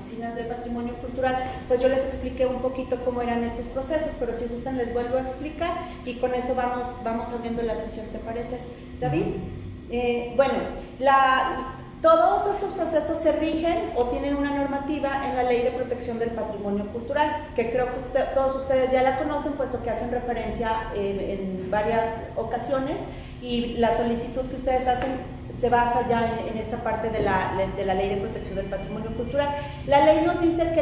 oficinas de patrimonio cultural, pues yo les expliqué un poquito cómo eran estos procesos, pero si gustan les vuelvo a explicar y con eso vamos abriendo la sesión, ¿te parece, David? Bueno, todos estos procesos se rigen o tienen una normativa en la Ley de Protección del Patrimonio Cultural, que creo que todos ustedes ya la conocen, puesto que hacen referencia en varias ocasiones, y la solicitud que ustedes hacen se basa ya en esa parte de la Ley de Protección del Patrimonio Cultural. La ley nos dice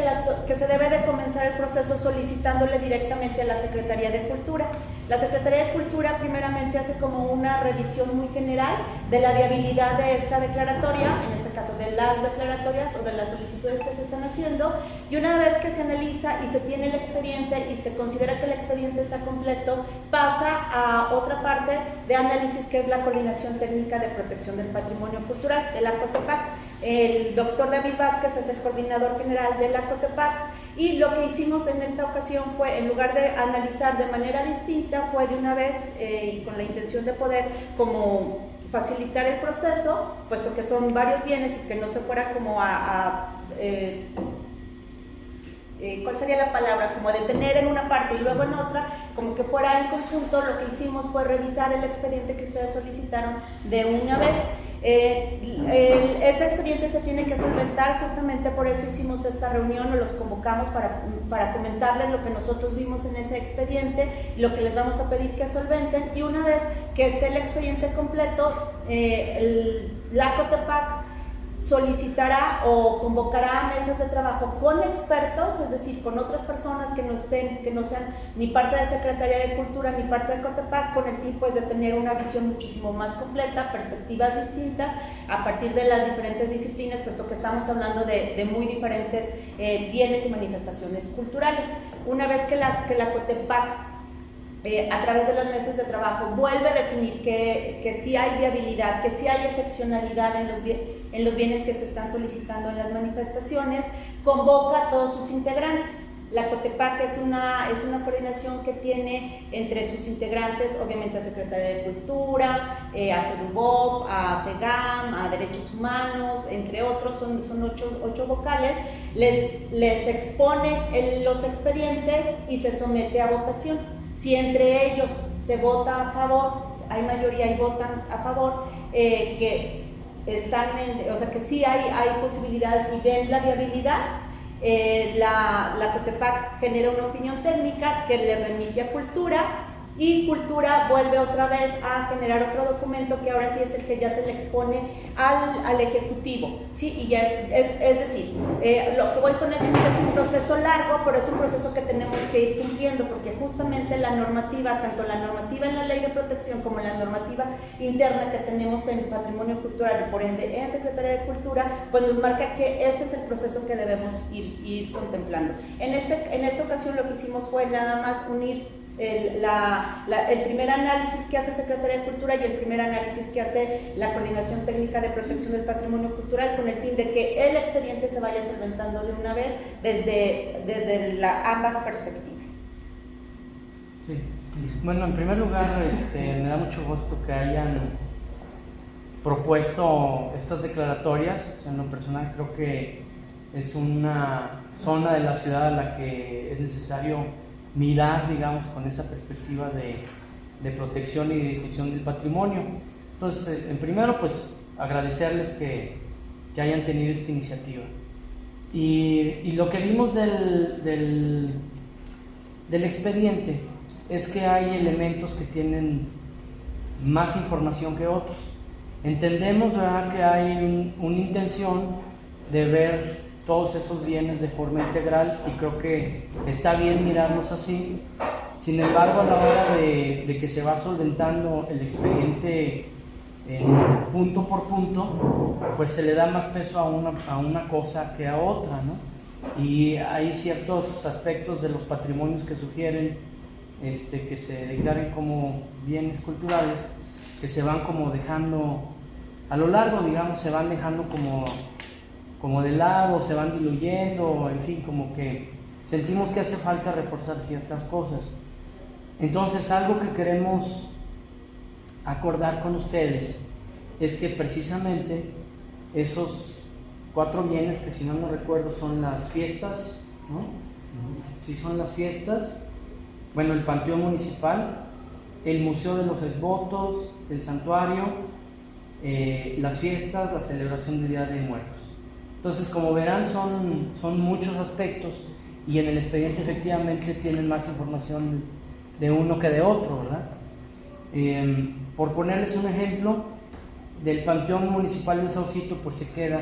que se debe de comenzar el proceso solicitándole directamente a la Secretaría de Cultura. La Secretaría de Cultura primeramente hace como una revisión muy general de la viabilidad de esta declaratoria, en este caso de las declaratorias o de las solicitudes que se están haciendo, y una vez que se analiza y se tiene el expediente y se considera que el expediente está completo, pasa a otra parte de análisis, que es la Coordinación Técnica de Protección del Patrimonio Cultural, de la COTEPAC. El doctor David Vázquez es el coordinador general de la COTEPAC, y lo que hicimos en esta ocasión fue, en lugar de analizar de manera distinta, fue de una vez y con la intención de poder como facilitar el proceso, puesto que son varios bienes y que no se fuera como ¿cuál sería la palabra? Como detener en una parte y luego en otra, como que fuera en conjunto. Lo que hicimos fue revisar el expediente que ustedes solicitaron de una vez. Este expediente se tiene que solventar, justamente por eso hicimos esta reunión, o los convocamos para comentarles lo que nosotros vimos en ese expediente, lo que les vamos a pedir que solventen, y una vez que esté el expediente completo, la COTEPAC solicitará o convocará mesas de trabajo con expertos, es decir, con otras personas que no sean ni parte de Secretaría de Cultura ni parte de COTEPAC, con el fin pues de tener una visión muchísimo más completa, perspectivas distintas a partir de las diferentes disciplinas, puesto que estamos hablando de muy diferentes bienes y manifestaciones culturales. Una vez que la COTEPAC a través de las mesas de trabajo vuelve a definir que sí hay viabilidad, que sí hay excepcionalidad en los bienes que se están solicitando en las manifestaciones, convoca a todos sus integrantes. La COTEPAC es una coordinación que tiene entre sus integrantes, obviamente, a Secretaría de Cultura, a CEDUBOP, a CEGAM, a Derechos Humanos, entre otros, son 8 vocales. Les expone los expedientes y se somete a votación. Si entre ellos se vota a favor, hay mayoría y votan a favor, que sí hay posibilidades y ven la viabilidad, la COTEPAC genera una opinión técnica que le remite a Cultura, y Cultura vuelve otra vez a generar otro documento, que ahora sí es el que ya se le expone al Ejecutivo, ¿sí? Y ya es decir, lo que voy con esto es que es un proceso largo, pero es un proceso que tenemos que ir cumpliendo, porque justamente la normativa, tanto la normativa en la Ley de Protección como la normativa interna que tenemos en Patrimonio Cultural y por ende en Secretaría de Cultura, pues nos marca que este es el proceso que debemos ir contemplando. En esta ocasión lo que hicimos fue nada más unir el primer análisis que hace Secretaría de Cultura y el primer análisis que hace la Coordinación Técnica de Protección del Patrimonio Cultural, con el fin de que el expediente se vaya solventando de una vez desde ambas perspectivas. Sí. Bueno, en primer lugar, me da mucho gusto que hayan propuesto estas declaratorias. En lo personal creo que es una zona de la ciudad a la que es necesario mirar, digamos, con esa perspectiva de protección y de difusión del patrimonio. Entonces, en primero, pues agradecerles que hayan tenido esta iniciativa. Y lo que vimos del expediente es que hay elementos que tienen más información que otros. Entendemos, ¿verdad?, que hay una intención de ver todos esos bienes de forma integral, y creo que está bien mirarlos así. Sin embargo, a la hora de que se va solventando el expediente punto por punto, pues se le da más peso a una cosa que a otra, ¿no? Y hay ciertos aspectos de los patrimonios que sugieren que se declaren como bienes culturales, que se van como dejando a lo largo, digamos, se van dejando como de lado, se van diluyendo, en fin, como que sentimos que hace falta reforzar ciertas cosas. Entonces, algo que queremos acordar con ustedes es que precisamente esos 4 bienes que, si no me recuerdo, son las fiestas, ¿no? Sí, son las fiestas. Bueno, el Panteón Municipal, el Museo de los Exvotos, el Santuario, las fiestas, la celebración del Día de Muertos. Entonces, como verán, son muchos aspectos, y en el expediente efectivamente tienen más información de uno que de otro, ¿verdad? Por ponerles un ejemplo, del Panteón Municipal de Saucito, pues se queda,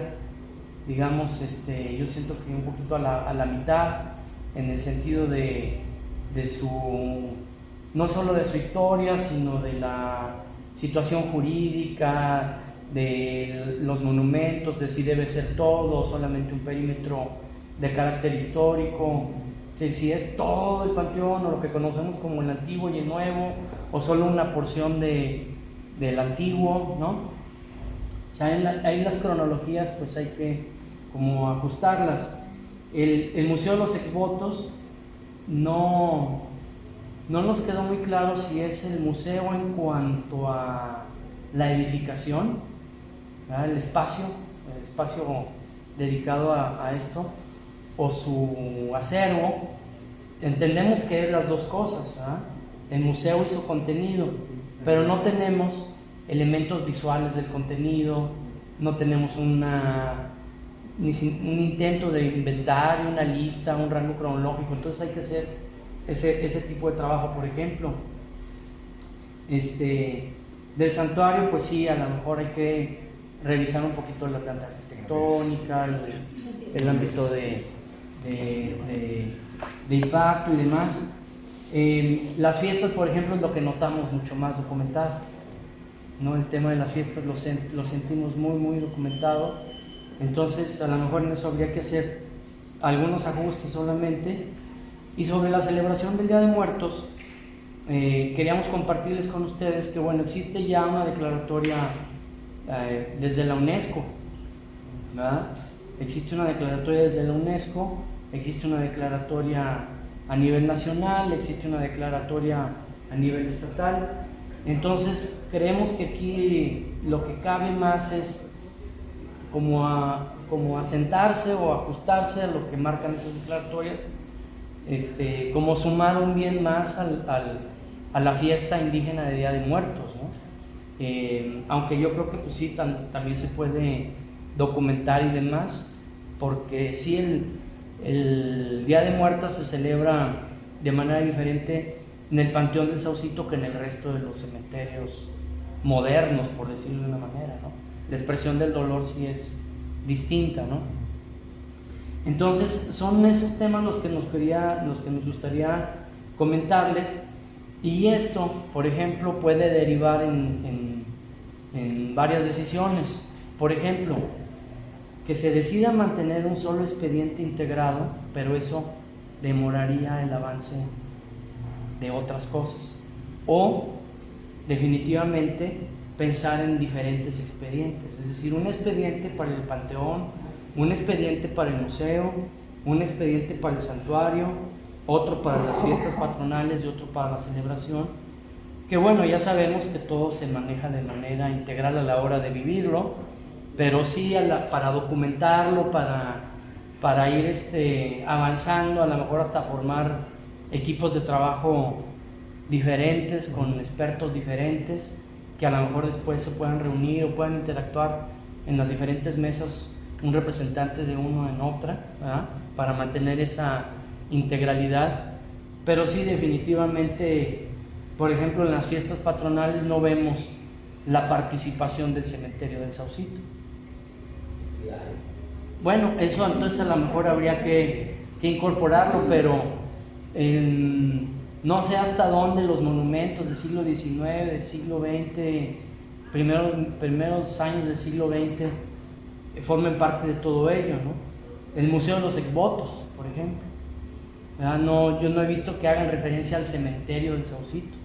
digamos, yo siento que un poquito a la mitad, en el sentido de su, no solo de su historia, sino de la situación jurídica, de los monumentos, de si debe ser todo o solamente un perímetro de carácter histórico, si es todo el panteón o lo que conocemos como el antiguo y el nuevo, o solo una porción del antiguo, ¿no? O sea, ahí las cronologías pues hay que como ajustarlas. El Museo de los Exvotos no nos quedó muy claro si es el museo en cuanto a la edificación, ¿verdad? El espacio dedicado a esto, o su acervo. Entendemos que es las dos cosas, ¿verdad? El museo y su contenido, pero no tenemos elementos visuales del contenido, no tenemos un intento de inventar una lista, un rango cronológico. Entonces hay que hacer ese tipo de trabajo. Por ejemplo, del santuario, pues sí, a lo mejor hay que revisar un poquito la planta arquitectónica, el ámbito de impacto y demás. Las fiestas, por ejemplo, es lo que notamos mucho más documentado, ¿no? El tema de las fiestas lo sentimos muy documentado. Entonces, a lo mejor en eso habría que hacer algunos ajustes solamente. Y sobre la celebración del Día de Muertos, queríamos compartirles con ustedes que, bueno, existe ya una declaratoria desde la UNESCO, ¿verdad? Existe una declaratoria desde la UNESCO, existe una declaratoria a nivel nacional, existe una declaratoria a nivel estatal. Entonces, creemos que aquí lo que cabe más es como asentarse o ajustarse a lo que marcan esas declaratorias, como sumar un bien más a la fiesta indígena de Día de Muertos, ¿no? Aunque yo creo que pues sí, también se puede documentar y demás, porque sí, el Día de Muertos se celebra de manera diferente en el Panteón del Saucito que en el resto de los cementerios modernos, por decirlo de una manera, ¿no? La expresión del dolor sí es distinta, ¿no? Entonces son esos temas los que nos gustaría comentarles, y esto, por ejemplo, puede derivar en varias decisiones. Por ejemplo, que se decida mantener un solo expediente integrado, pero eso demoraría el avance de otras cosas, o definitivamente pensar en diferentes expedientes, es decir, un expediente para el panteón, un expediente para el museo, un expediente para el santuario, otro para las fiestas patronales y otro para la celebración, que bueno, ya sabemos que todo se maneja de manera integral a la hora de vivirlo, pero sí para documentarlo, para ir avanzando, a lo mejor hasta formar equipos de trabajo diferentes, con expertos diferentes, que a lo mejor después se puedan reunir o puedan interactuar en las diferentes mesas, un representante de uno en otra, ¿verdad? Para mantener esa integralidad. Pero sí, definitivamente, por ejemplo, en las fiestas patronales no vemos la participación del cementerio del Saucito. Bueno, eso entonces a lo mejor habría que incorporarlo, pero no sé hasta dónde los monumentos del siglo XIX, del siglo XX, primeros años del siglo XX, formen parte de todo ello, ¿no? El Museo de los Exvotos, por ejemplo, yo no he visto que hagan referencia al cementerio del Saucito,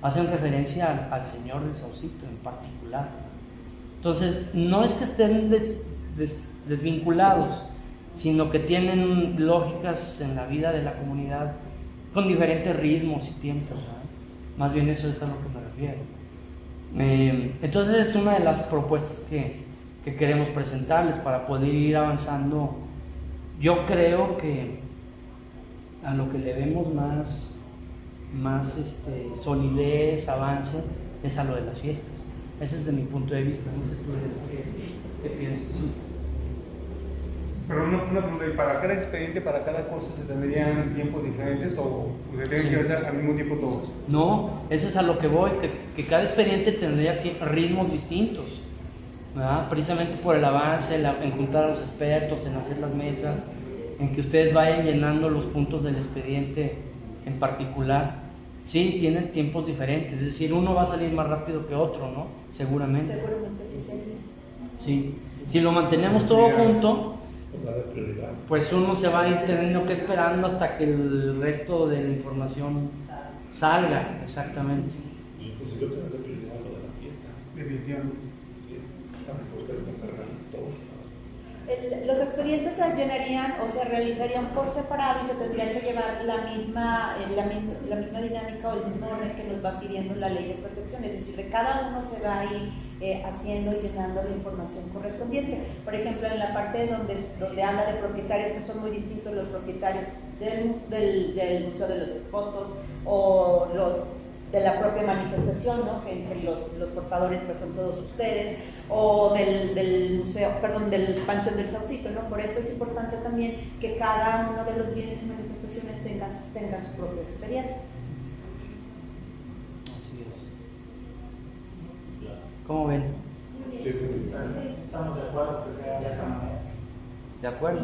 hacen referencia al señor del Saucito en particular. Entonces, no es que estén desvinculados, sino que tienen lógicas en la vida de la comunidad con diferentes ritmos y tiempos, ¿verdad? Más bien eso es a lo que me refiero. Entonces es una de las propuestas que que queremos presentarles para poder ir avanzando. Yo creo que a lo que le vemos más solidez, avance, es a lo de las fiestas. Ese es de mi punto de vista, no sé tú qué piensas. Pero una pregunta, ¿y para cada expediente, para cada cosa, se tendrían tiempos diferentes o se tienen que hacer al mismo tiempo todos? No, ese es a lo que voy, que cada expediente tendría ritmos distintos, ¿verdad? Precisamente por el avance, en juntar a los expertos, en hacer las mesas, en que ustedes vayan llenando los puntos del expediente en particular. Sí, tienen tiempos diferentes, es decir, uno va a salir más rápido que otro, ¿no? Seguramente. Seguramente sí sería. Sí, si lo mantenemos todo junto, prioridad. pues uno se va a ir teniendo que esperando hasta que el resto de la información salga, exactamente. Y pues yo tengo la prioridad lo de la fiesta. Definitivamente. Sí, también ustedes me encargan todo. Los expedientes se llenarían o se realizarían por separado y se tendría que llevar la misma dinámica o el mismo orden que nos va pidiendo la ley de protección, es decir, de cada uno se va a ir haciendo y llenando la información correspondiente. Por ejemplo, en la parte donde habla de propietarios, que son muy distintos los propietarios del Museo de los Exvotos o los de la propia manifestación, ¿no? Que entre los portadores pues son todos ustedes, o del Panteón del Saucito, ¿no? Por eso es importante también que cada uno de los bienes y manifestaciones tenga su propio expediente. Así es. ¿Cómo ven? Sí. Estamos de acuerdo que sea de esa manera. ¿De acuerdo?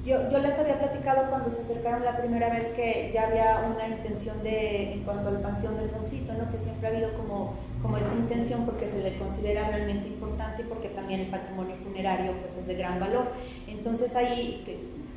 Yo les había platicado cuando se acercaron la primera vez que ya había una intención en cuanto al Panteón del Saucito, ¿no? Que siempre ha habido como esta intención porque se le considera realmente importante y porque también el patrimonio funerario pues es de gran valor. Entonces ahí,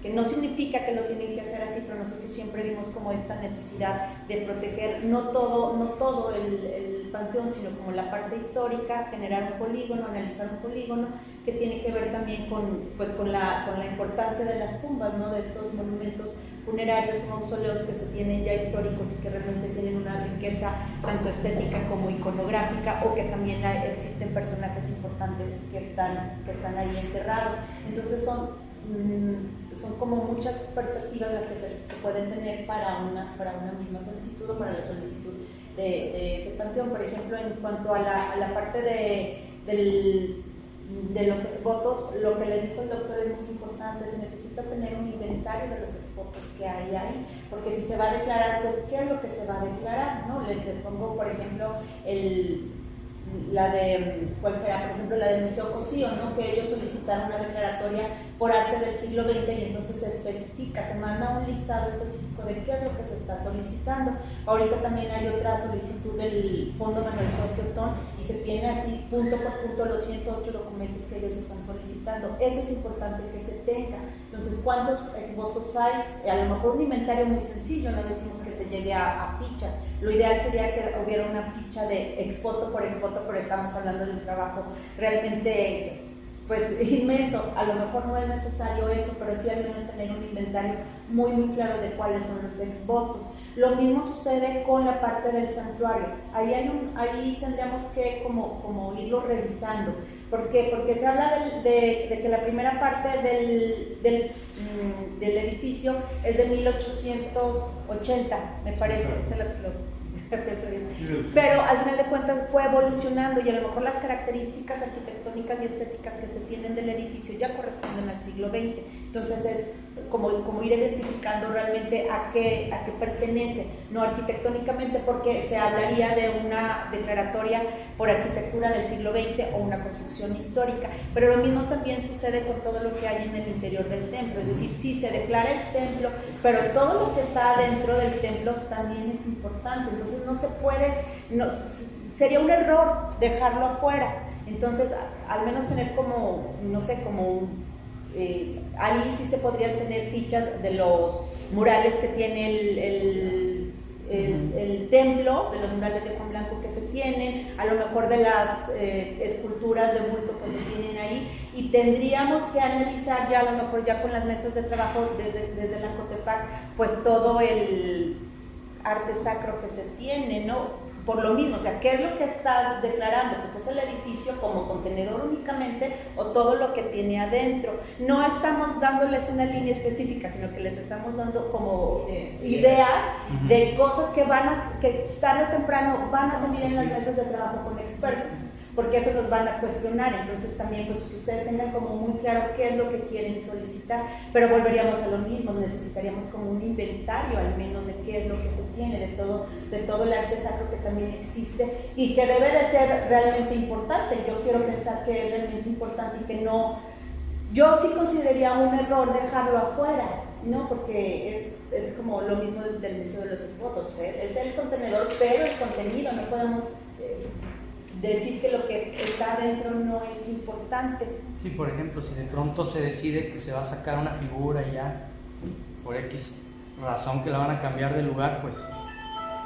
que no significa que lo tienen que hacer así, pero nosotros siempre vimos como esta necesidad de proteger no todo el panteón, sino como la parte histórica, generar un polígono, analizar un polígono que tiene que ver también con la importancia de las tumbas, ¿no? De estos monumentos funerarios, mausoleos que se tienen ya históricos y que realmente tienen una riqueza tanto estética como iconográfica, o que también existen personajes importantes que están ahí enterrados. Entonces son como muchas perspectivas las que se pueden tener para una misma solicitud o para la solicitud de ese panteón. Por ejemplo, en cuanto a la parte de los exvotos, lo que les dijo el doctor es muy importante. Se necesita tener un inventario de los exvotos que hay ahí, porque si se va a declarar, pues qué es lo que se va a declarar, ¿no? Les pongo, por ejemplo, ¿cuál será? Por ejemplo, la del Museo Cosío, ¿no? Que ellos solicitaron una declaratoria por arte del siglo XX y entonces se especifica, se manda un listado específico de qué es lo que se está solicitando. Ahorita también hay otra solicitud del Fondo Manuel José Otón y se tiene así punto por punto los 108 documentos que ellos están solicitando. Eso es importante que se tenga. Entonces, ¿cuántos exvotos hay? A lo mejor un inventario muy sencillo, no decimos que se llegue a fichas. Lo ideal sería que hubiera una ficha de exvoto por exvoto, pero estamos hablando de un trabajo realmente pues inmenso. A lo mejor no es necesario eso, pero sí al menos tener un inventario muy claro de cuáles son los exvotos. Lo mismo sucede con la parte del santuario. Ahí tendríamos que como irlo revisando. ¿Por qué? Porque se habla de que la primera parte del edificio es de 1880, me parece. Pero al final de cuentas fue evolucionando y a lo mejor las características arquitectónicas y estéticas que se tienen del edificio ya corresponden al siglo XX. Entonces es como ir identificando realmente a qué pertenece, no arquitectónicamente, porque se hablaría de una declaratoria por arquitectura del siglo XX o una construcción histórica. Pero lo mismo también sucede con todo lo que hay en el interior del templo, es decir, sí se declara el templo, pero todo lo que está dentro del templo también es importante. Entonces no se puede, sería un error dejarlo afuera. Entonces al menos tener ahí sí se podrían tener fichas de los murales que tiene el templo, de los murales de Juan Blanco que se tienen, a lo mejor de las esculturas de bulto que se tienen ahí, y tendríamos que analizar ya a lo mejor ya con las mesas de trabajo desde la COTEPAC, pues todo el arte sacro que se tiene, ¿no? por lo mismo, o sea, ¿qué es lo que estás declarando? Pues es el edificio como contenedor únicamente o todo lo que tiene adentro. No estamos dándoles una línea específica, sino que les estamos dando como ideas de cosas que que tarde o temprano van a salir en las mesas de trabajo con expertos, porque eso nos van a cuestionar. Entonces también pues que ustedes tengan como muy claro qué es lo que quieren solicitar, pero volveríamos a lo mismo, necesitaríamos como un inventario al menos de qué es lo que se tiene, de todo el arte sacro que también existe y que debe de ser realmente importante. Yo quiero pensar que es realmente importante y que no, yo sí consideraría un error dejarlo afuera, ¿no? Porque es como lo mismo del Museo de los Exvotos, es el contenedor, pero el contenido, no podemos decir que lo que está adentro no es importante. Sí, por ejemplo, si de pronto se decide que se va a sacar una figura y ya, por X razón que la van a cambiar de lugar, pues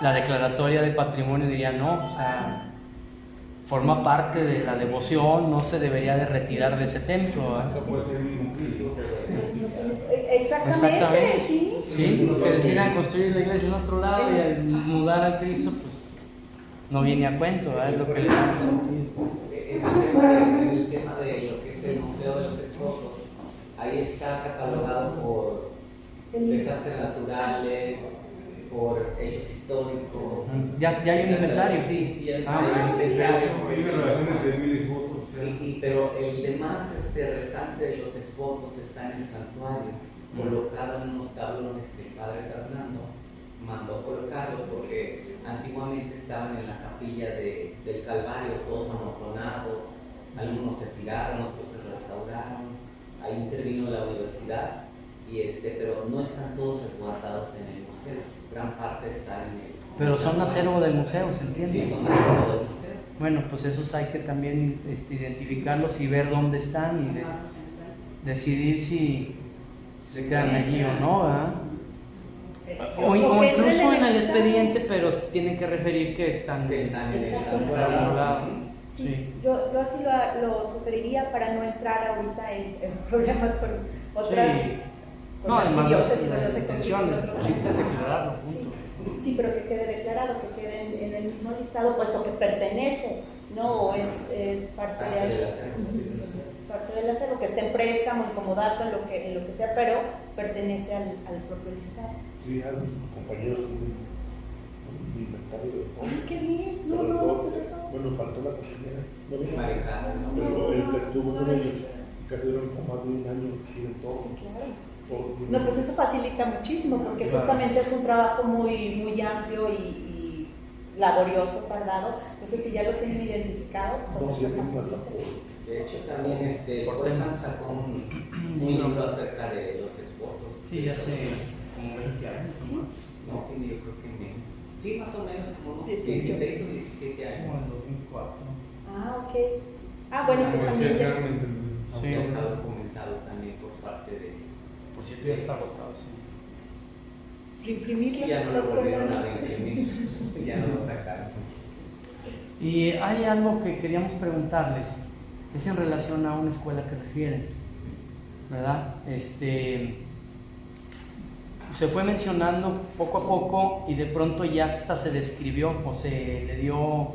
la declaratoria de patrimonio diría no, o sea, forma parte de la devoción, no se debería de retirar de ese templo. Eso puede ser un Exactamente, sí. Sí, que decidan construir la iglesia en otro lado y al mudar al Cristo, pues no viene a cuento, ¿verdad? Es lo que le da sentido. En el tema de lo que es el Museo de los Exvotos, ahí está catalogado por desastres naturales, por hechos históricos. Ya hay un inventario. Sí, ya Ah, hay un inventario. Hay una relación entre 1000 exvotos. Pero el demás restante de los exvotos está en el santuario, colocado en unos tablones que el padre Fernando mandó colocarlos porque antiguamente estaban en la capilla del Calvario, todos amontonados, algunos se tiraron, otros se restauraron, ahí intervino la universidad, pero no están todos resguardados en el museo, gran parte está en el... Pero son acervo del museo, ¿se entiende? Sí, son acervo del museo. Bueno, pues esos hay que también identificarlos y ver dónde están y decidir si se quedan allí o no, ¿verdad? O incluso en el expediente, pero tienen que referir que están en el lado. Sí. Yo así lo sugeriría para no entrar ahorita en problemas con otras. Sí. No, además las intenciones, el chiste es declararlo, punto. Sí, pero que quede declarado, que quede en el mismo listado, puesto que pertenece, ¿no? O es parte de parte del acervo, que esté en préstamo, en comodato, en lo que sea, pero pertenece al propio listado. Sí, a mis compañeros un inventario de todo. ¡Ay, qué bien! Pues eso. Bueno, faltó la cocinera. No vino. Maricada, ¿no? Pero él estuvo con ellos. Casi duraron como más de un año, tienen todo. Sí, claro. No, pues eso facilita muchísimo, porque justamente es un trabajo muy, muy amplio y laborioso, tardado. Entonces, si ya lo tienen identificado, No, pues sí, eso tienen más facilita. labor. De hecho, también Cortázar sacó un libro acerca de los exvotos. Sí, hace como 20 años. ¿Sí? No, tiene yo creo que menos. Sí, más o menos como unos 18. 16 o 17 años. Como en 2004. Ah, ok. Ah, bueno, pues también. Sí. Está documentado también por parte de... Por cierto, ya está agotado, sí. Reimprimirlo. Ya no lo volvieron a reimprimir, ya no lo sacaron. Y hay algo que queríamos preguntarles, es en relación a una escuela que refieren, ¿verdad? Se fue mencionando poco a poco y de pronto ya hasta se describió o se le dio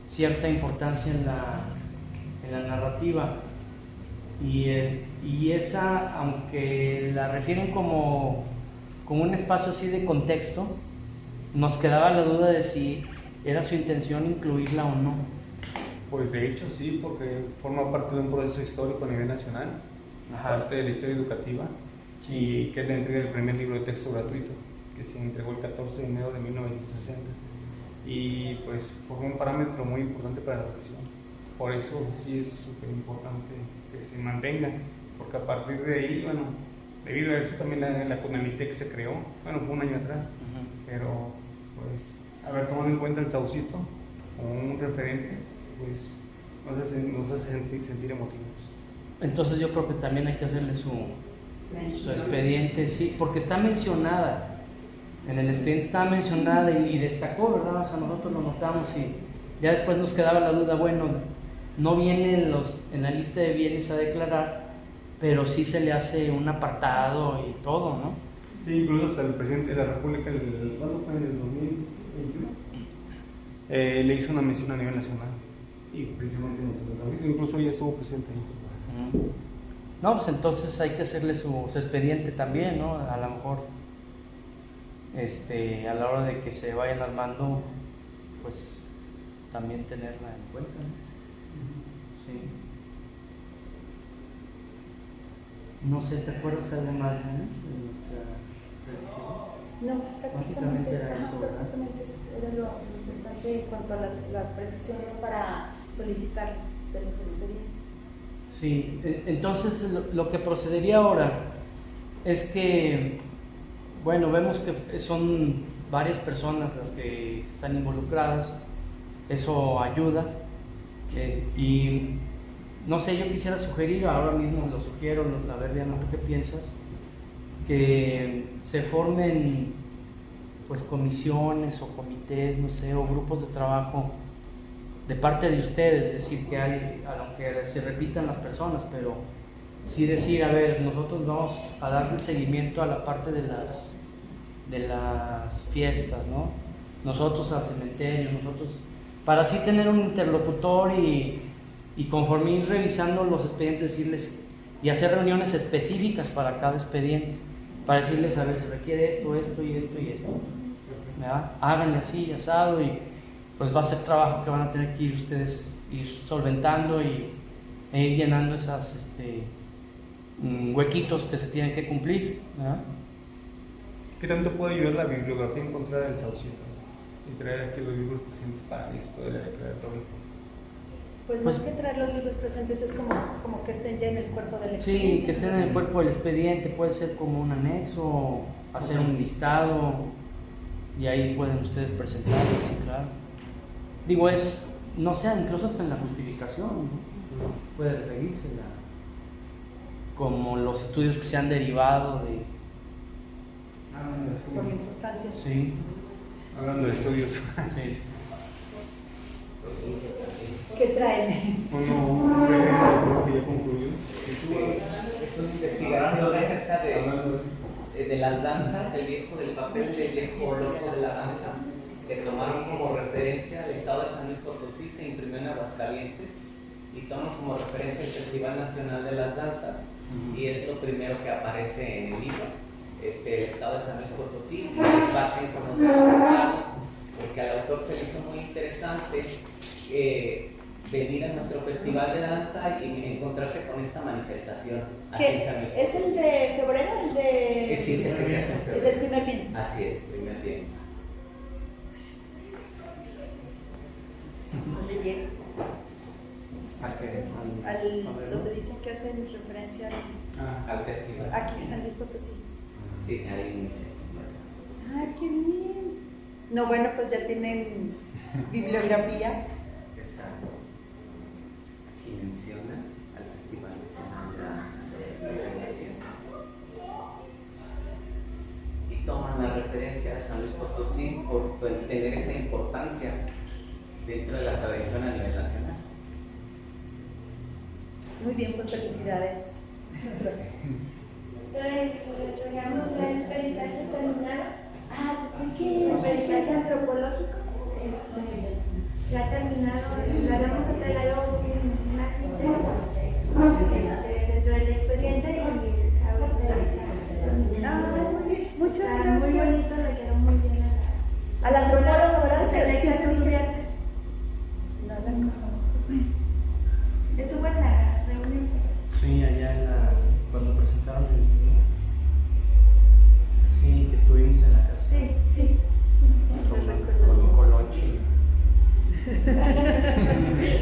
cierta importancia en la narrativa. Y esa, aunque la refieren como un espacio así de contexto, nos quedaba la duda de si era su intención incluirla o no. Pues de hecho sí, porque forma parte de un proceso histórico a nivel nacional, parte de la historia educativa, Sí. y que es la entrega del primer libro de texto gratuito, que se entregó el 14 de enero de 1960. Y pues formó un parámetro muy importante para la educación. Por eso sí es súper importante que se mantenga, porque a partir de ahí, bueno, debido a eso también la CONALITEC se creó, bueno, fue un año atrás, pero pues haber tomado en cuenta el Saucito como un referente, pues nos hace sentir emotivos. Entonces yo creo que también hay que hacerle su expediente, sí, porque está mencionada, en el expediente estaba mencionada y destacó, ¿verdad? O sea, nosotros lo notamos y ya después nos quedaba la duda, bueno, no viene en la lista de bienes a declarar, pero sí se le hace un apartado y todo, ¿no? Sí, incluso hasta el presidente de la República, ¿cuándo fue? ¿En el 2021? le hizo una mención a nivel nacional. Y precisamente incluso ella estuvo presente ahí. No, pues entonces hay que hacerle su expediente también, ¿no? A lo mejor a la hora de que se vayan armando, pues también tenerla en cuenta, ¿no? Sí. No sé, ¿te acuerdas algo más de nuestra revisión? No, Básicamente era eso, ¿verdad? prácticamente era lo importante en cuanto a las precisiones para solicitar de los expedientes. Sí, entonces lo que procedería ahora es que, bueno, vemos que son varias personas las que están involucradas, eso ayuda, y no sé, yo quisiera sugerir, ahora mismo lo sugiero, a ver Diana, ¿tú qué piensas? Que se formen pues comisiones o comités, no sé, o grupos de trabajo de parte de ustedes, es decir, que hay, aunque se repitan las personas, pero sí decir, a ver, nosotros vamos a darle seguimiento a la parte de las fiestas, ¿no? Nosotros al cementerio, nosotros, para así tener un interlocutor y conforme ir revisando los expedientes, decirles y hacer reuniones específicas para cada expediente, para decirles, a ver, se requiere esto, esto y esto y esto, ¿verdad? Háganle así, asado, y pues va a ser trabajo que van a tener que ir ustedes ir solventando e ir llenando esas huequitos que se tienen que cumplir, ¿verdad? ¿Qué tanto puede ayudar la bibliografía encontrada del Saucito y traer aquí los libros presentes para esto de la declaratoria? Pues más que traer los libros presentes es como que estén ya en el cuerpo del expediente. Sí, que estén en el cuerpo del expediente, puede ser como un anexo, hacer un listado y ahí pueden ustedes presentarlo, sí, claro. Digo, no sé, incluso hasta en la justificación, ¿no? Puede referirse como los estudios que se han derivado de... Por la importancia. Sí, Hablando de estudios. sí. ¿Qué traen? Uno que ya concluyó. Es una investigación acerca de las danzas, del papel del viejo loco de la danza, que tomaron como referencia el estado de San Luis Potosí, se imprimió en Aguascalientes y toman como referencia el Festival Nacional de las Danzas, y es lo primero que aparece en el libro. El estado de San Luis Potosí, que parten con los demás estados, porque al autor se le hizo muy interesante venir a nuestro festival de danza y encontrarse con esta manifestación aquí en San Luis Potosí. ¿Es el de febrero? ¿El de...? Sí, es el que se hace en El febrero. del primer bien. Así es, primer bien. ¿Dónde llega? A ver, Donde dicen que hacen referencia Al festival. aquí en San Luis Potosí. Sí, ahí inicia. ¡Ah, qué bien! No, bueno, pues ya tienen bibliografía. Exacto. Aquí menciona al Festival Nacional de Danza. Y toman la referencia a San Luis Potosí por tener esa importancia dentro de la tradición a nivel nacional. Muy bien, pues felicidades. Entregamos el peritaje terminado. ¿Qué El peritaje antropológico ya terminado. Le habíamos entregado una síntesis dentro del expediente y ahorita está. Muy bien, muchas Está gracias. muy bonito, le quedó muy bien Al antropólogo, ¿verdad? Selección Turrientes. No la conozco. Estuvo en la reunión. sí, allá cuando presentaron el libro. Sí, que estuvimos en la casa. Sí, sí. Con Colochi.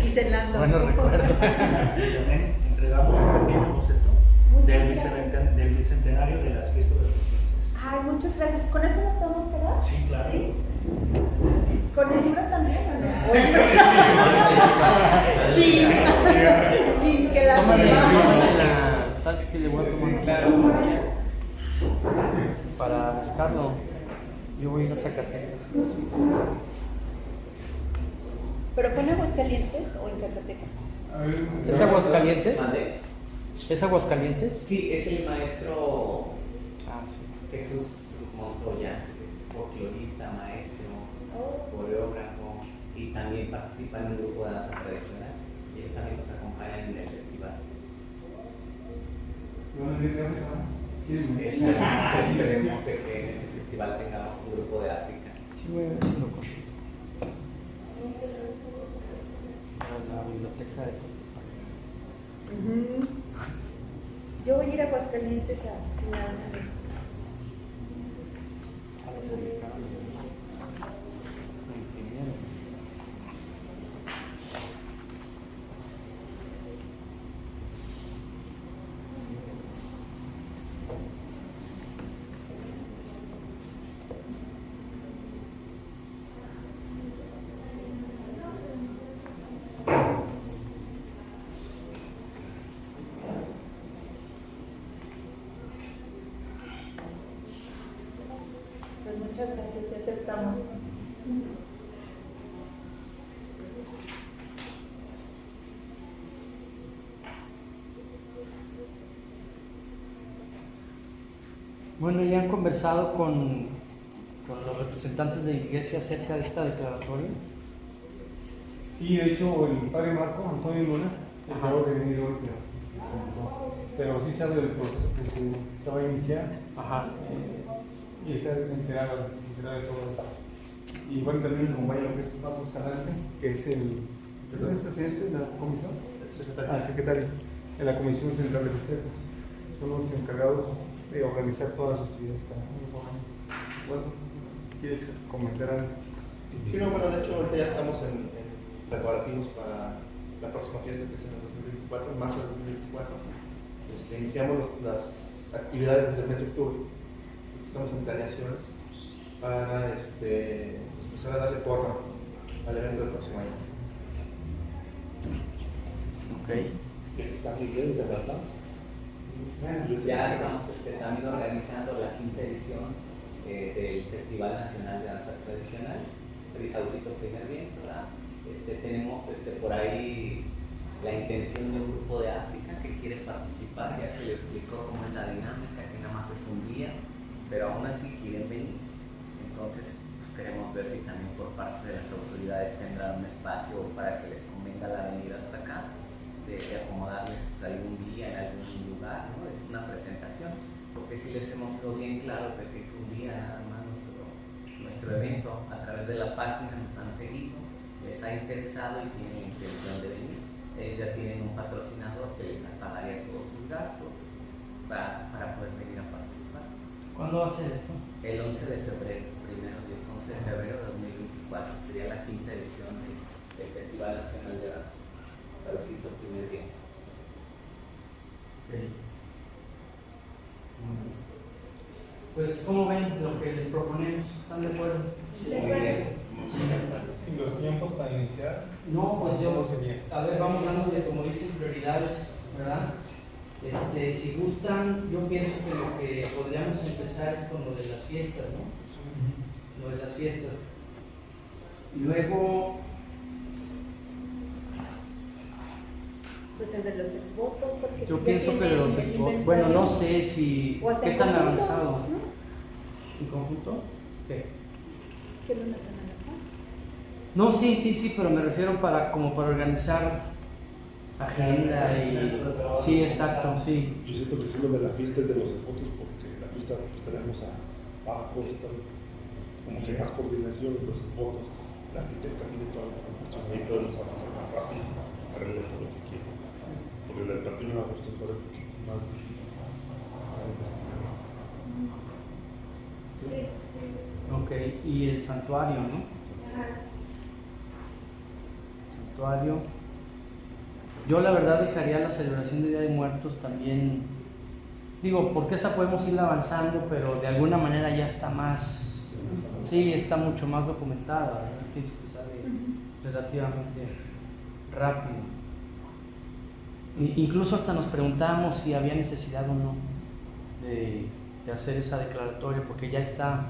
Y cenando. Bueno, recuerdo. También entregamos un pequeño boceto del bicentenario de las fiestas de las ciencias. Ay, muchas gracias. ¿Con esto nos vamos a quedar? Sí, claro. Sí. ¿Con el libro también o no? Sí, que la Tómale la... ¿Sabes qué le voy a tomar? Claro. Para buscarlo. Yo voy a ir a Zacatecas. ¿Pero fue en Aguascalientes o en Zacatecas? ¿Es Aguascalientes? ¿Mande? ¿Es Aguascalientes? Sí, es el maestro Ah, sí. Jesús Montoya, que es folclorista, maestro, Oh. coreógrafo y también participan en un grupo de danza tradicional. Y ellos también nos acompañan en el festival. Esperemos de que en este festival tengamos un grupo de África. Sí, voy a ver si lo consigo. La biblioteca de Yo voy a ir a Aguascalientes a una vez. Muchas gracias, y aceptamos. Bueno, ¿ya han conversado con los representantes de la iglesia acerca de esta declaratoria? Sí, de hecho, el padre Marco Antonio Luna acabó de venir hoy, pero sí sabe del proceso que se va a iniciar. Ajá. Y está enterado de todo eso. Y bueno, también el compañero que es Pablo Escalante, que es el presidente de la comisión, el secretario de la Comisión Central de Festejos. Son los encargados de organizar todas las actividades cada año. Bueno, ¿quieres comentar algo? Sí, no, bueno, de hecho ahorita ya estamos en preparativos para la próxima fiesta que es en el 2024, en marzo del 2024. Iniciamos las actividades desde el mes de octubre. Estamos en planeaciones para empezar a darle forma al evento del próximo año. Ok. ¿Están ligados de las danzas? Ya estamos también organizando la 5ª edición del Festival Nacional de Danza Tradicional, Saucito Primer Viento. Tenemos por ahí la intención de un grupo de África que quiere participar. Ya se le explicó cómo es la dinámica, que nada más es un día, pero aún así quieren venir. Entonces pues queremos ver si también por parte de las autoridades tendrán un espacio para que les convenga la venida hasta acá, de acomodarles algún día en algún lugar, ¿no? Una presentación, porque si les hemos sido bien claros de que es un día nada más nuestro evento. A través de la página nos han seguido, les ha interesado y tienen la intención de venir. Ellos ya tienen un patrocinador que les pagaría todos sus gastos para poder venir a participar. ¿Cuándo va a ser esto? El 11 de febrero, primero Dios, 11 de febrero de 2024, sería la 5ª edición del Festival Nacional de Danza, Saucito Primer Viento. Okay. Pues, ¿cómo ven lo que les proponemos? ¿Están de acuerdo? De acuerdo. Sin los tiempos para iniciar. No, pues ¿cómo yo, sería? a ver, vamos dándole, como dicen, prioridades, ¿verdad? Si gustan, yo pienso que lo que podríamos empezar es con lo de las fiestas, ¿no? Lo de las fiestas. Y luego, Pues el de los exvotos, porque yo sí pienso que tiene de los el exvotos, bueno, no sé si, o hasta qué en tan conjunto, avanzado. ¿no? ¿En conjunto? ¿Qué? ¿Que lo metan a la par? No, sí, pero me refiero como para organizar agenda y... Sí, exacto, sí. Yo siento que sí lo de la fiesta es de los esposos, porque la fiesta pues, tenemos a Paco, como que más coordinación de los esposos, la arquitecta tiene toda la información y podemos avanzar más rápido para leer todo lo que quieren. Porque la partido de la fuerza es un poquito más difícil para investigar. Ok, y el santuario, ¿no? Santuario. Yo la verdad dejaría la celebración de Día de Muertos también, digo, porque esa podemos ir avanzando, pero de alguna manera ya está más, sí, está mucho más documentada, ¿verdad? Que se sale relativamente rápido. Incluso hasta nos preguntábamos si había necesidad o no de hacer esa declaratoria, porque ya está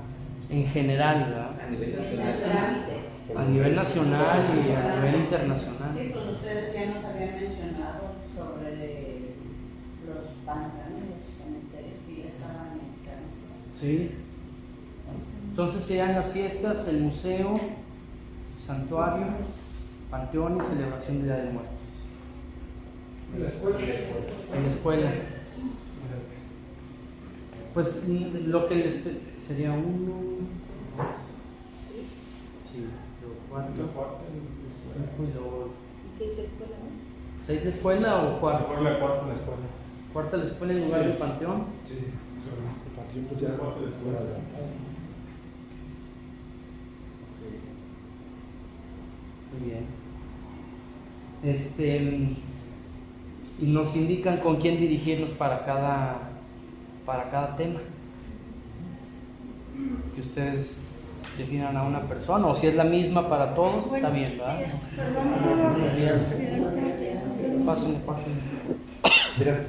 en general, ¿verdad? A nivel nacional. A nivel nacional y a nivel internacional. Sí, pues ustedes ya nos habían mencionado sobre los pantanos, los cementerios que ya estaban en Sí. Entonces serían las fiestas, el museo, santuario, panteón y celebración de Día de Muertos. ¿En la escuela? En la escuela. Pues lo que les sería 1, 2, sí, luego 4, 5 y luego 6 de escuela, ¿no? 6 de escuela o 4. Por la cuarta en la escuela. Cuarta de la escuela en lugar del panteón. Sí, el panteón pues ya Cuarta de la escuela. Muy bien. Y nos indican con quién dirigirnos para cada tema. Que ustedes definan a una persona, o si es la misma para todos, está bien, ¿verdad? Buenos días. Pásenle. Mira,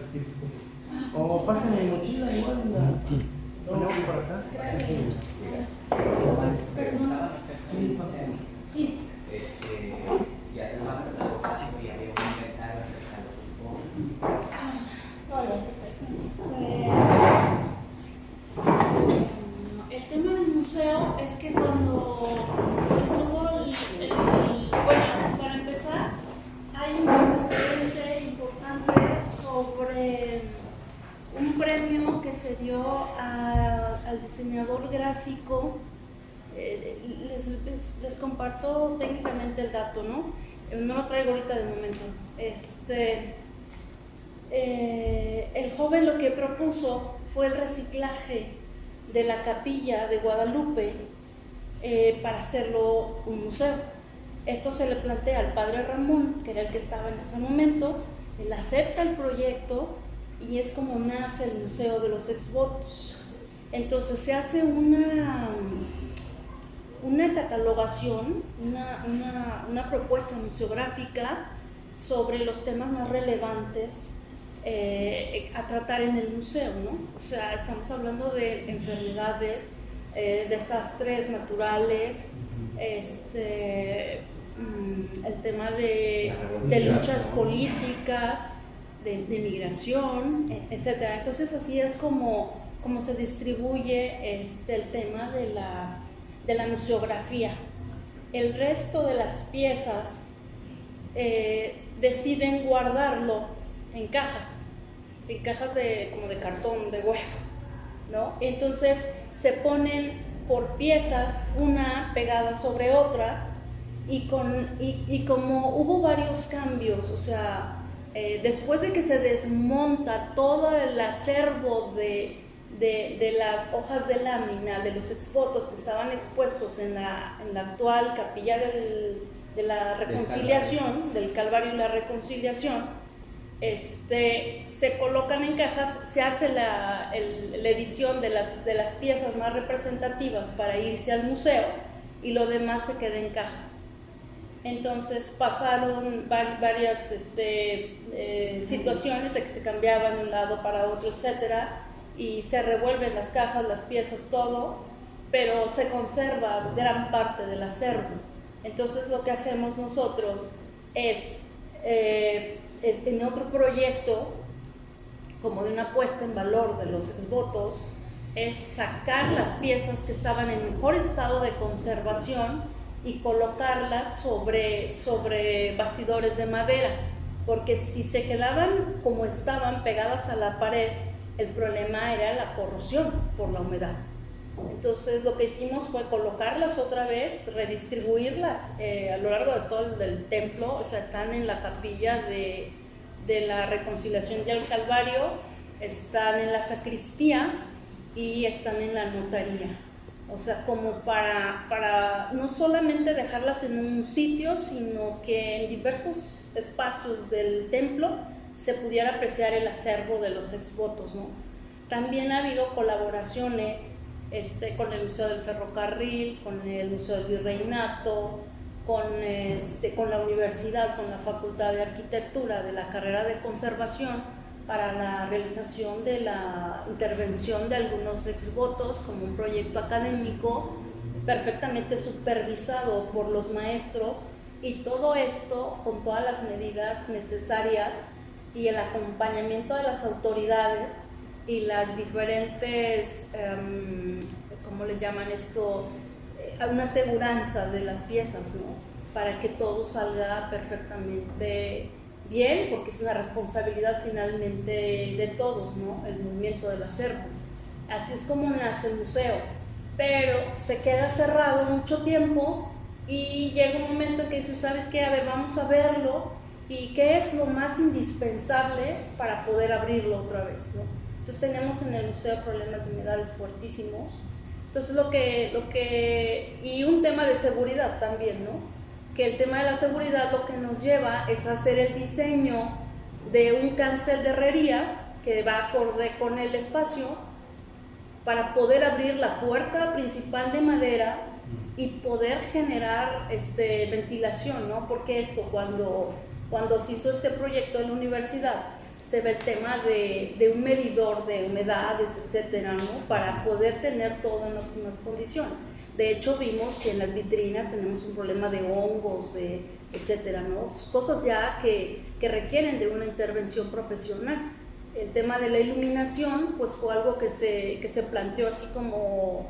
O pásenle mi mochila igual, la ponemos por acá. Sí, pásenle. Si hace falta trabajo y había un inventario acerca de los escombros. El tema del museo es que cuando estuvo bueno, para empezar, hay un antecedente importante sobre un premio que se dio al diseñador gráfico. Les comparto técnicamente el dato, ¿no? No lo traigo ahorita de momento. El joven lo que propuso fue el reciclaje de la capilla de Guadalupe para hacerlo un museo. Esto se le plantea al padre Ramón, que era el que estaba en ese momento. Él acepta el proyecto y es como nace el Museo de los Exvotos. Entonces se hace una catalogación, una propuesta museográfica sobre los temas más relevantes a tratar en el museo, ¿no? O sea, estamos hablando de enfermedades, desastres naturales, el tema de luchas políticas, de migración, etc. Entonces así es como se distribuye el tema de la museografía. El resto de las piezas deciden guardarlo en cajas como de cartón, de huevo, ¿no? Entonces se ponen por piezas, una pegada sobre otra, y como hubo varios cambios, o sea, después de que se desmonta todo el acervo de las hojas de lámina, de los exvotos que estaban expuestos en la actual capilla de la Reconciliación, del Calvario y la Reconciliación, se colocan en cajas, se hace la edición de las piezas más representativas para irse al museo y lo demás se queda en cajas. Entonces pasaron varias situaciones de que se cambiaban de un lado para otro, etcétera, y se revuelven las cajas, las piezas, todo, pero se conserva gran parte del acervo. Entonces lo que hacemos nosotros es en otro proyecto, como de una puesta en valor de los exvotos, es sacar las piezas que estaban en mejor estado de conservación y colocarlas sobre bastidores de madera, porque si se quedaban como estaban pegadas a la pared, el problema era la corrosión por la humedad. Entonces lo que hicimos fue colocarlas otra vez, redistribuirlas a lo largo de todo el templo. O sea, están en la capilla de la Reconciliación y el Calvario, están en la sacristía y están en la notaría. O sea, como para no solamente dejarlas en un sitio, sino que en diversos espacios del templo se pudiera apreciar el acervo de los exvotos, ¿no? También ha habido colaboraciones con el Museo del Ferrocarril, con el Museo del Virreinato, con la universidad, con la Facultad de Arquitectura de la carrera de conservación, para la realización de la intervención de algunos exvotos como un proyecto académico perfectamente supervisado por los maestros, y todo esto con todas las medidas necesarias y el acompañamiento de las autoridades y las diferentes, ¿cómo le llaman esto? una aseguranza de las piezas, ¿no? Para que todo salga perfectamente bien, porque es una responsabilidad finalmente de todos, ¿no? El movimiento del acervo. Así es como nace el museo, pero se queda cerrado mucho tiempo y llega un momento en que dices, ¿sabes qué? A ver, vamos a verlo y qué es lo más indispensable para poder abrirlo otra vez, ¿no? Entonces tenemos en el museo problemas de humedades fuertísimos. Entonces y un tema de seguridad también, ¿no? Que el tema de la seguridad lo que nos lleva es a hacer el diseño de un cancel de herrería que va acorde con el espacio para poder abrir la puerta principal de madera y poder generar ventilación, ¿no? Porque esto cuando se hizo este proyecto en la universidad se ve el tema de un medidor de humedades, etcétera, ¿no? Para poder tener todo en óptimas condiciones. De hecho, vimos que en las vitrinas tenemos un problema de hongos, etcétera, ¿no? Cosas ya que requieren de una intervención profesional. El tema de la iluminación, pues fue algo que se planteó así como,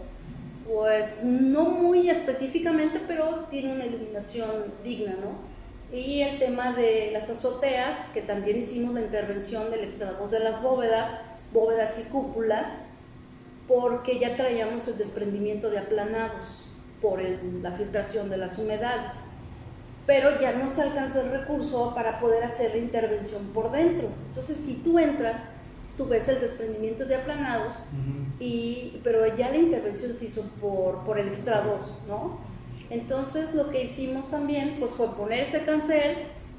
pues no muy específicamente, pero tiene una iluminación digna, ¿no? Y el tema de las azoteas, que también hicimos la intervención del extravoz de las bóvedas y cúpulas, porque ya traíamos el desprendimiento de aplanados por la filtración de las humedades. Pero ya no se alcanzó el recurso para poder hacer la intervención por dentro. Entonces, si tú entras, tú ves el desprendimiento de aplanados, pero ya la intervención se hizo por el extravoz, ¿no? Entonces, lo que hicimos también pues, fue poner ese cancel,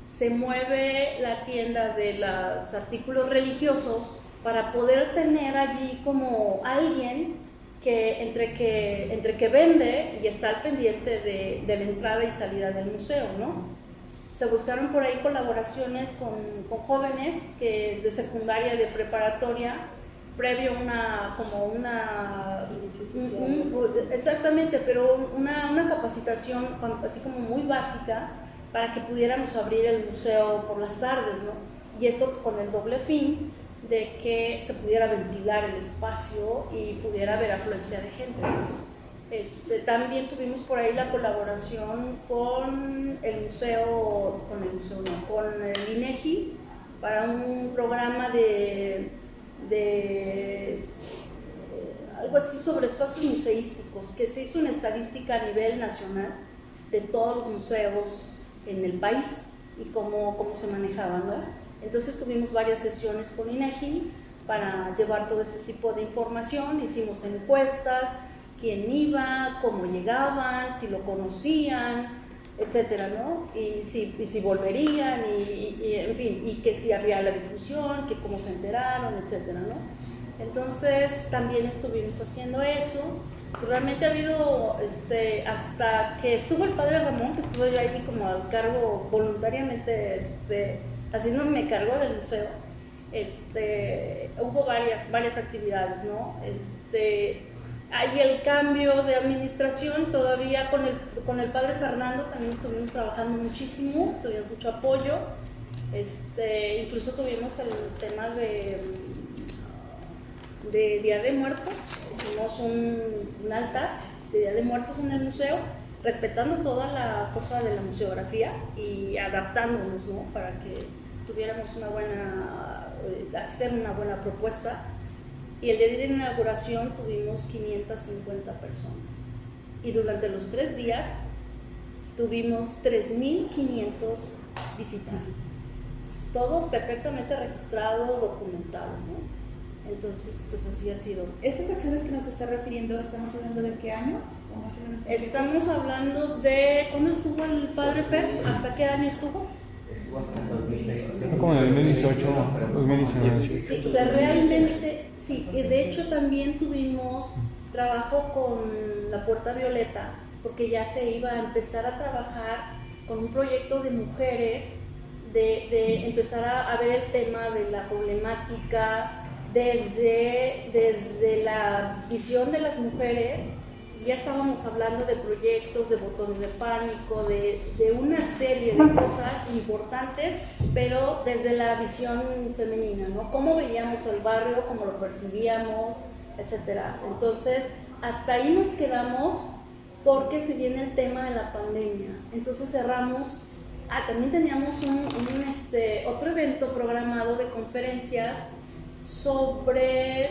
se mueve la tienda de los artículos religiosos para poder tener allí como alguien que entre que vende y está al pendiente de la entrada y salida del museo, ¿no? Se buscaron por ahí colaboraciones con jóvenes que de secundaria, de preparatoria, previo exactamente, pero una capacitación así como muy básica para que pudiéramos abrir el museo por las tardes, ¿no? Y esto con el doble fin de que se pudiera ventilar el espacio y pudiera haber afluencia de gente. También tuvimos por ahí la colaboración con el INEGI para un programa de algo así sobre espacios museísticos, que se hizo una estadística a nivel nacional de todos los museos en el país y cómo se manejaban, ¿no? Entonces tuvimos varias sesiones con INEGI para llevar todo este tipo de información, hicimos encuestas, quién iba, cómo llegaban, si lo conocían, etcétera, ¿no? Y si volverían, y en fin, y que si había la difusión, que cómo se enteraron, etcétera, ¿no? Entonces también estuvimos haciendo eso. Realmente ha habido, hasta que estuvo el padre Ramón, que estuvo yo ahí como al cargo voluntariamente, haciéndome cargo del museo, hubo varias actividades, ¿no? Hay el cambio de administración, todavía con el padre Fernando también estuvimos trabajando muchísimo, tuvimos mucho apoyo, incluso tuvimos el tema de Día de Muertos, hicimos un altar de Día de Muertos en el museo, respetando toda la cosa de la museografía y adaptándonos, ¿no? Para que tuviéramos hacer una buena propuesta. Y el día de inauguración tuvimos 550 personas. Y durante los 3 días tuvimos 3.500 visitantes. Todo perfectamente registrado, documentado, ¿no? Entonces, pues así ha sido. ¿Estas acciones que nos está refiriendo, estamos hablando de qué año? ¿O más o menos estamos hablando de... ¿Cuándo estuvo el padre Fer? ¿Hasta qué año estuvo? Estuvo hasta el 2020. Como en el 2018, 2019. Sí, o sea, realmente, sí, y de hecho también tuvimos trabajo con la Puerta Violeta, porque ya se iba a empezar a trabajar con un proyecto de mujeres, de empezar a ver el tema de la problemática desde la visión de las mujeres. Ya estábamos hablando de proyectos, de botones de pánico, de una serie de cosas importantes, pero desde la visión femenina, ¿no? Cómo veíamos el barrio, cómo lo percibíamos, etcétera. Entonces, hasta ahí nos quedamos porque se viene el tema de la pandemia. Entonces cerramos, también teníamos otro evento programado de conferencias sobre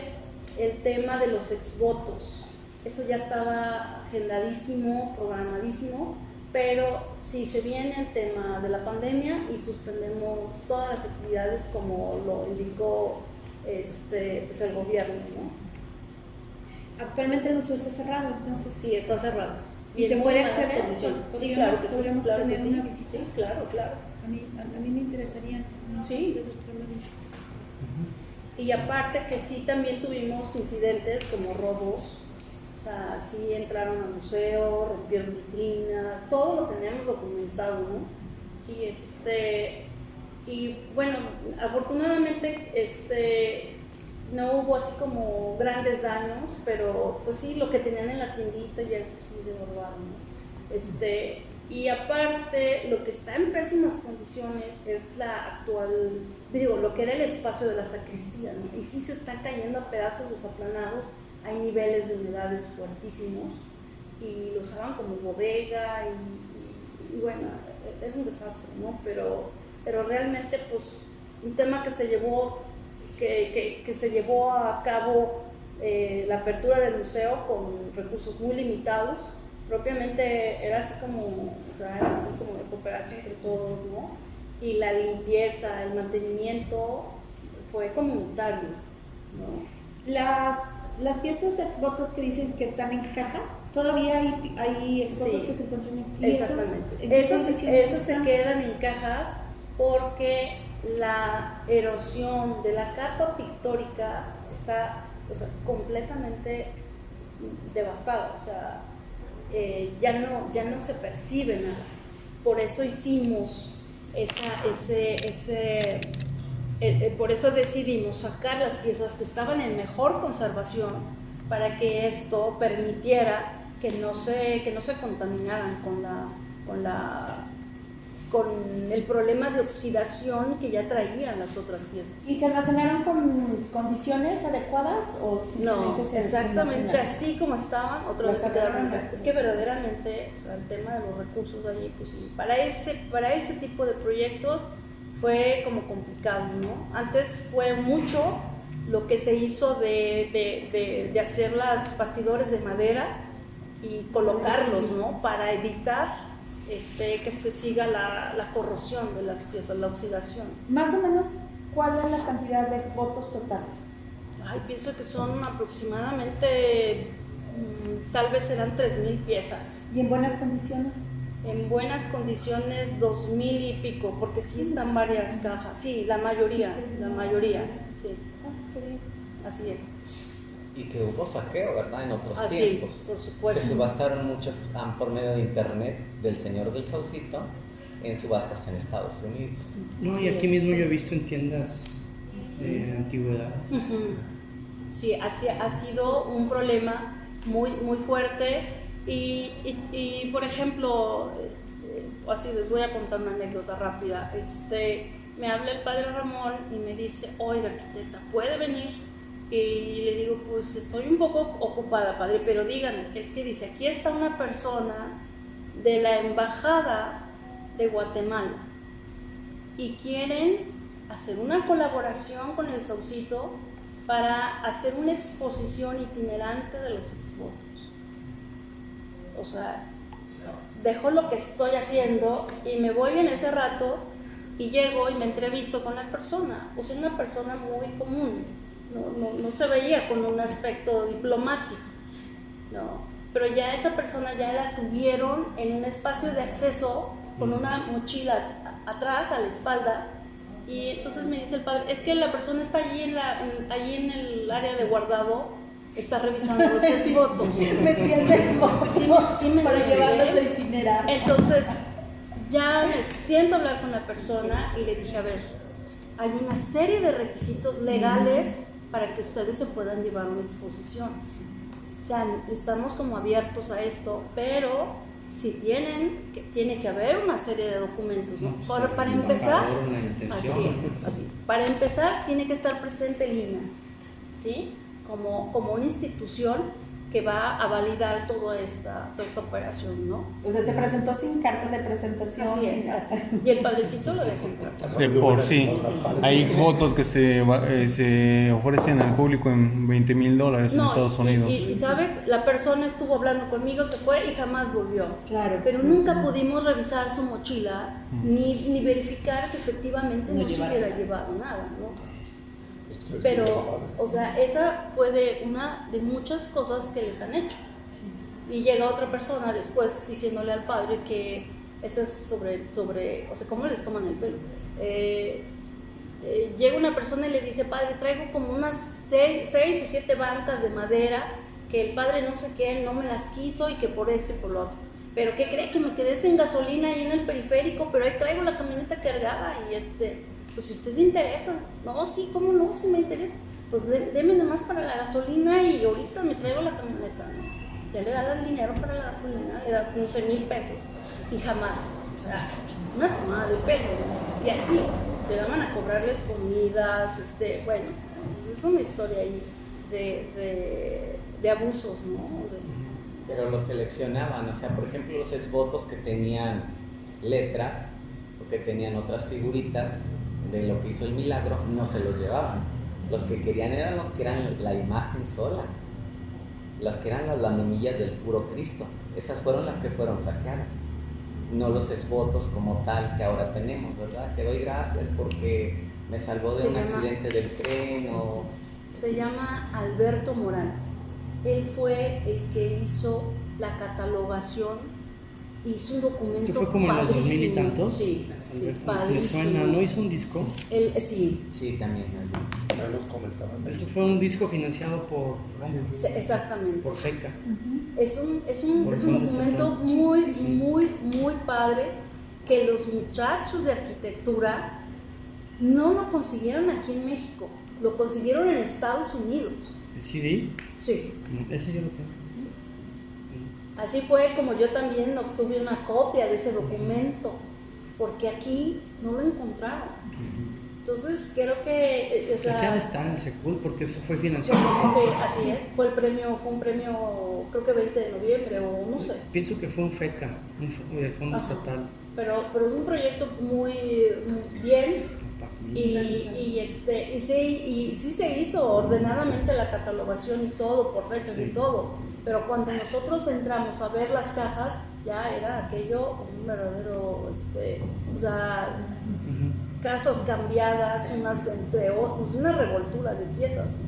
el tema de los exvotos. Eso ya estaba agendadísimo, programadísimo, pero sí se viene el tema de la pandemia y suspendemos todas las actividades como lo indicó pues el gobierno, ¿no? Actualmente el museo está cerrado, entonces. Sí, está cerrado. ¿Y se en puede muy malas acceder? condiciones. Sí, ¿Podríamos- claro que sí, podríamos claro que tener sí. una visita? Sí, claro. A mí me interesaría. No sé Sí. ustedes, pero bueno. Y aparte que sí también tuvimos incidentes como robos, o sea, sí entraron al museo, rompieron vitrina, todo lo teníamos documentado, ¿no? Y bueno, afortunadamente no hubo así como grandes daños, pero pues sí, lo que tenían en la tiendita ya eso sí se robaron, ¿no? Y aparte, lo que está en pésimas condiciones es la actual, lo que era el espacio de la sacristía, ¿no? Y sí se están cayendo a pedazos los aplanados, hay niveles de humedades fuertísimos y lo usaban como bodega y bueno, es un desastre, ¿no? Pero realmente, pues, un tema que se llevó, que se llevó a cabo la apertura del museo con recursos muy limitados. Propiamente era así como de cooperación entre todos, ¿no? Y la limpieza, el mantenimiento fue comunitario, ¿no? Las piezas de exvotos que dicen que están en cajas, todavía hay exvotos Sí, que se encuentran en exactamente. Esas se están? quedan en cajas porque la erosión de la capa pictórica está, completamente devastada, o sea, ya no se percibe nada. Por eso hicimos por eso decidimos sacar las piezas que estaban en mejor conservación para que esto permitiera que no se contaminaran con el problema de oxidación que ya traían las otras piezas. ¿Y se almacenaron con condiciones adecuadas o No, simplemente se exactamente almacenaron? así como estaban, otra Las vez se quedaron en sacaron. casa. Es que verdaderamente, o sea, el tema de los recursos allí, pues sí, para ese tipo de proyectos fue como complicado, ¿no? Antes fue mucho lo que se hizo de hacer las bastidores de madera y colocarlos, ¿no? Para evitar que se siga la corrosión de las piezas, la oxidación. Más o menos, ¿cuál es la cantidad de exvotos totales? Ay, pienso que son aproximadamente, tal vez serán 3,000 piezas. ¿Y en buenas condiciones? En buenas condiciones 2,000 y pico, porque sí están varias cajas. Sí, la mayoría, sí. Así es. Y que hubo saqueo, ¿verdad? En otros Así, tiempos. por supuesto. Se subastaron muchas por medio de internet del Señor del Saucito en subastas en Estados Unidos. No, y aquí mismo yo he visto en tiendas de antigüedades. Sí, ha sido un problema muy, muy fuerte y por ejemplo, así les voy a contar una anécdota rápida. Me habla el padre Ramón y me dice, oiga, arquitecta, ¿puede venir? Y le digo, pues estoy un poco ocupada, padre, pero díganme, es que dice, aquí está una persona de la Embajada de Guatemala y quieren hacer una colaboración con el Saucito para hacer una exposición itinerante de los exvotos. O sea, dejo lo que estoy haciendo y me voy en ese rato y llego y me entrevisto con la persona. O sea, una persona muy común. No se veía con un aspecto diplomático, no, pero ya esa persona ya la tuvieron en un espacio de acceso con una mochila atrás, a la espalda, y entonces me dice el padre, es que la persona está allí en el área de guardado, está revisando los exvotos. Metiendo exvotos para llevarlos a itinerar. Entonces ya me siento a hablar con la persona y le dije, a ver, hay una serie de requisitos legales para que ustedes se puedan llevar una exposición. O sea, estamos como abiertos a esto, pero si tiene que haber una serie de documentos, ¿no? Para empezar, para empezar tiene que estar presente el INAH, ¿sí? Como una institución que va a validar toda esta operación, ¿no? O sea, se presentó sin carta de presentación. Así es, así es. Y el padrecito lo dejó en puerta. De por sí. Hay exvotos que se ofrecen al público en $20,000 en Estados Unidos. Y sabes, la persona estuvo hablando conmigo, se fue y jamás volvió. Claro. Pero nunca pudimos revisar su mochila ni verificar que efectivamente no se hubiera llevado nada, ¿no? Pero, o sea, esa fue de una de muchas cosas que les han hecho. Y llega otra persona después diciéndole al padre que esto es sobre, o sea, cómo les toman el pelo. Llega una persona y le dice, padre, traigo como unas 6 o 7 bancas de madera que el padre no sé qué, no me las quiso y que por esto y por lo otro. Pero ¿qué cree? Que me quedé sin gasolina ahí en el periférico, pero ahí traigo la camioneta cargada y pues si usted se interesa. No, sí, ¿cómo no? Si me interesa. Pues deme nomás para la gasolina y ahorita me traigo la camioneta, ¿no? Ya le da el dinero para la gasolina, le da 11,000 pesos y jamás, o sea, una tomada de pelo, ¿no? Y así, le daban a cobrarles comidas, bueno, es una historia ahí de abusos, ¿no? Pero los seleccionaban, o sea, por ejemplo, los exvotos que tenían letras o que tenían otras figuritas de lo que hizo el milagro, no se los llevaban. Los que querían eran los que eran la imagen sola, las que eran las laminillas del puro Cristo. Esas fueron las que fueron saqueadas, no los exvotos como tal que ahora tenemos, ¿verdad? Que doy gracias porque me salvó de un accidente del tren o... Se llama Alberto Morales. Él fue el que hizo la catalogación, hizo un documento. ¿Esto fue como en los 2000 y tantos? Sí, me suena, ¿no hizo un disco? Sí. Sí, también. Ya nos comentaban. Eso fue un disco financiado por... Exactamente. Por FECA. Es un documento muy padre que los muchachos de arquitectura no lo consiguieron aquí en México, lo consiguieron en Estados Unidos. ¿El CD? Sí. Ese yo lo tengo. Así fue como yo también obtuve una copia de ese documento, porque aquí no lo encontraron. Entonces creo que... Ya está en Secul porque eso fue financiado. Sí, así es. Fue un premio, creo que 20 de noviembre o no sé. Pienso que fue un FECA, un fondo estatal. Pero es un proyecto muy bien. Y sí se hizo ordenadamente la catalogación y todo, por fechas y todo, pero cuando nosotros entramos a ver las cajas, ya era aquello un verdadero, o sea, casas cambiadas, entre otros, una revoltura de piezas.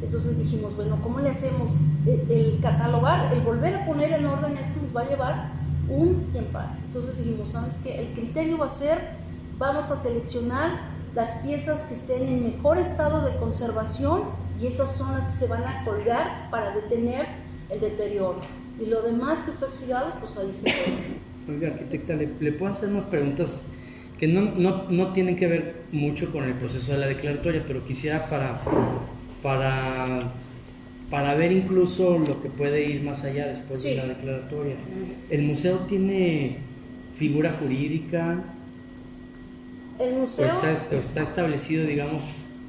Entonces dijimos, bueno, ¿cómo le hacemos? El catalogar, el volver a poner en orden esto nos va a llevar un tiempo. Entonces dijimos, ¿sabes qué? El criterio va a ser, vamos a seleccionar las piezas que estén en mejor estado de conservación y esas son las que se van a colgar para detener el deterioro. Y lo demás que está oxidado, pues ahí se queda. Oiga, arquitecta, ¿le puedo hacer unas preguntas que no tienen que ver mucho con el proceso de la declaratoria, pero quisiera para ver incluso lo que puede ir más allá después de la declaratoria? ¿El museo tiene figura jurídica? El museo está establecido, digamos,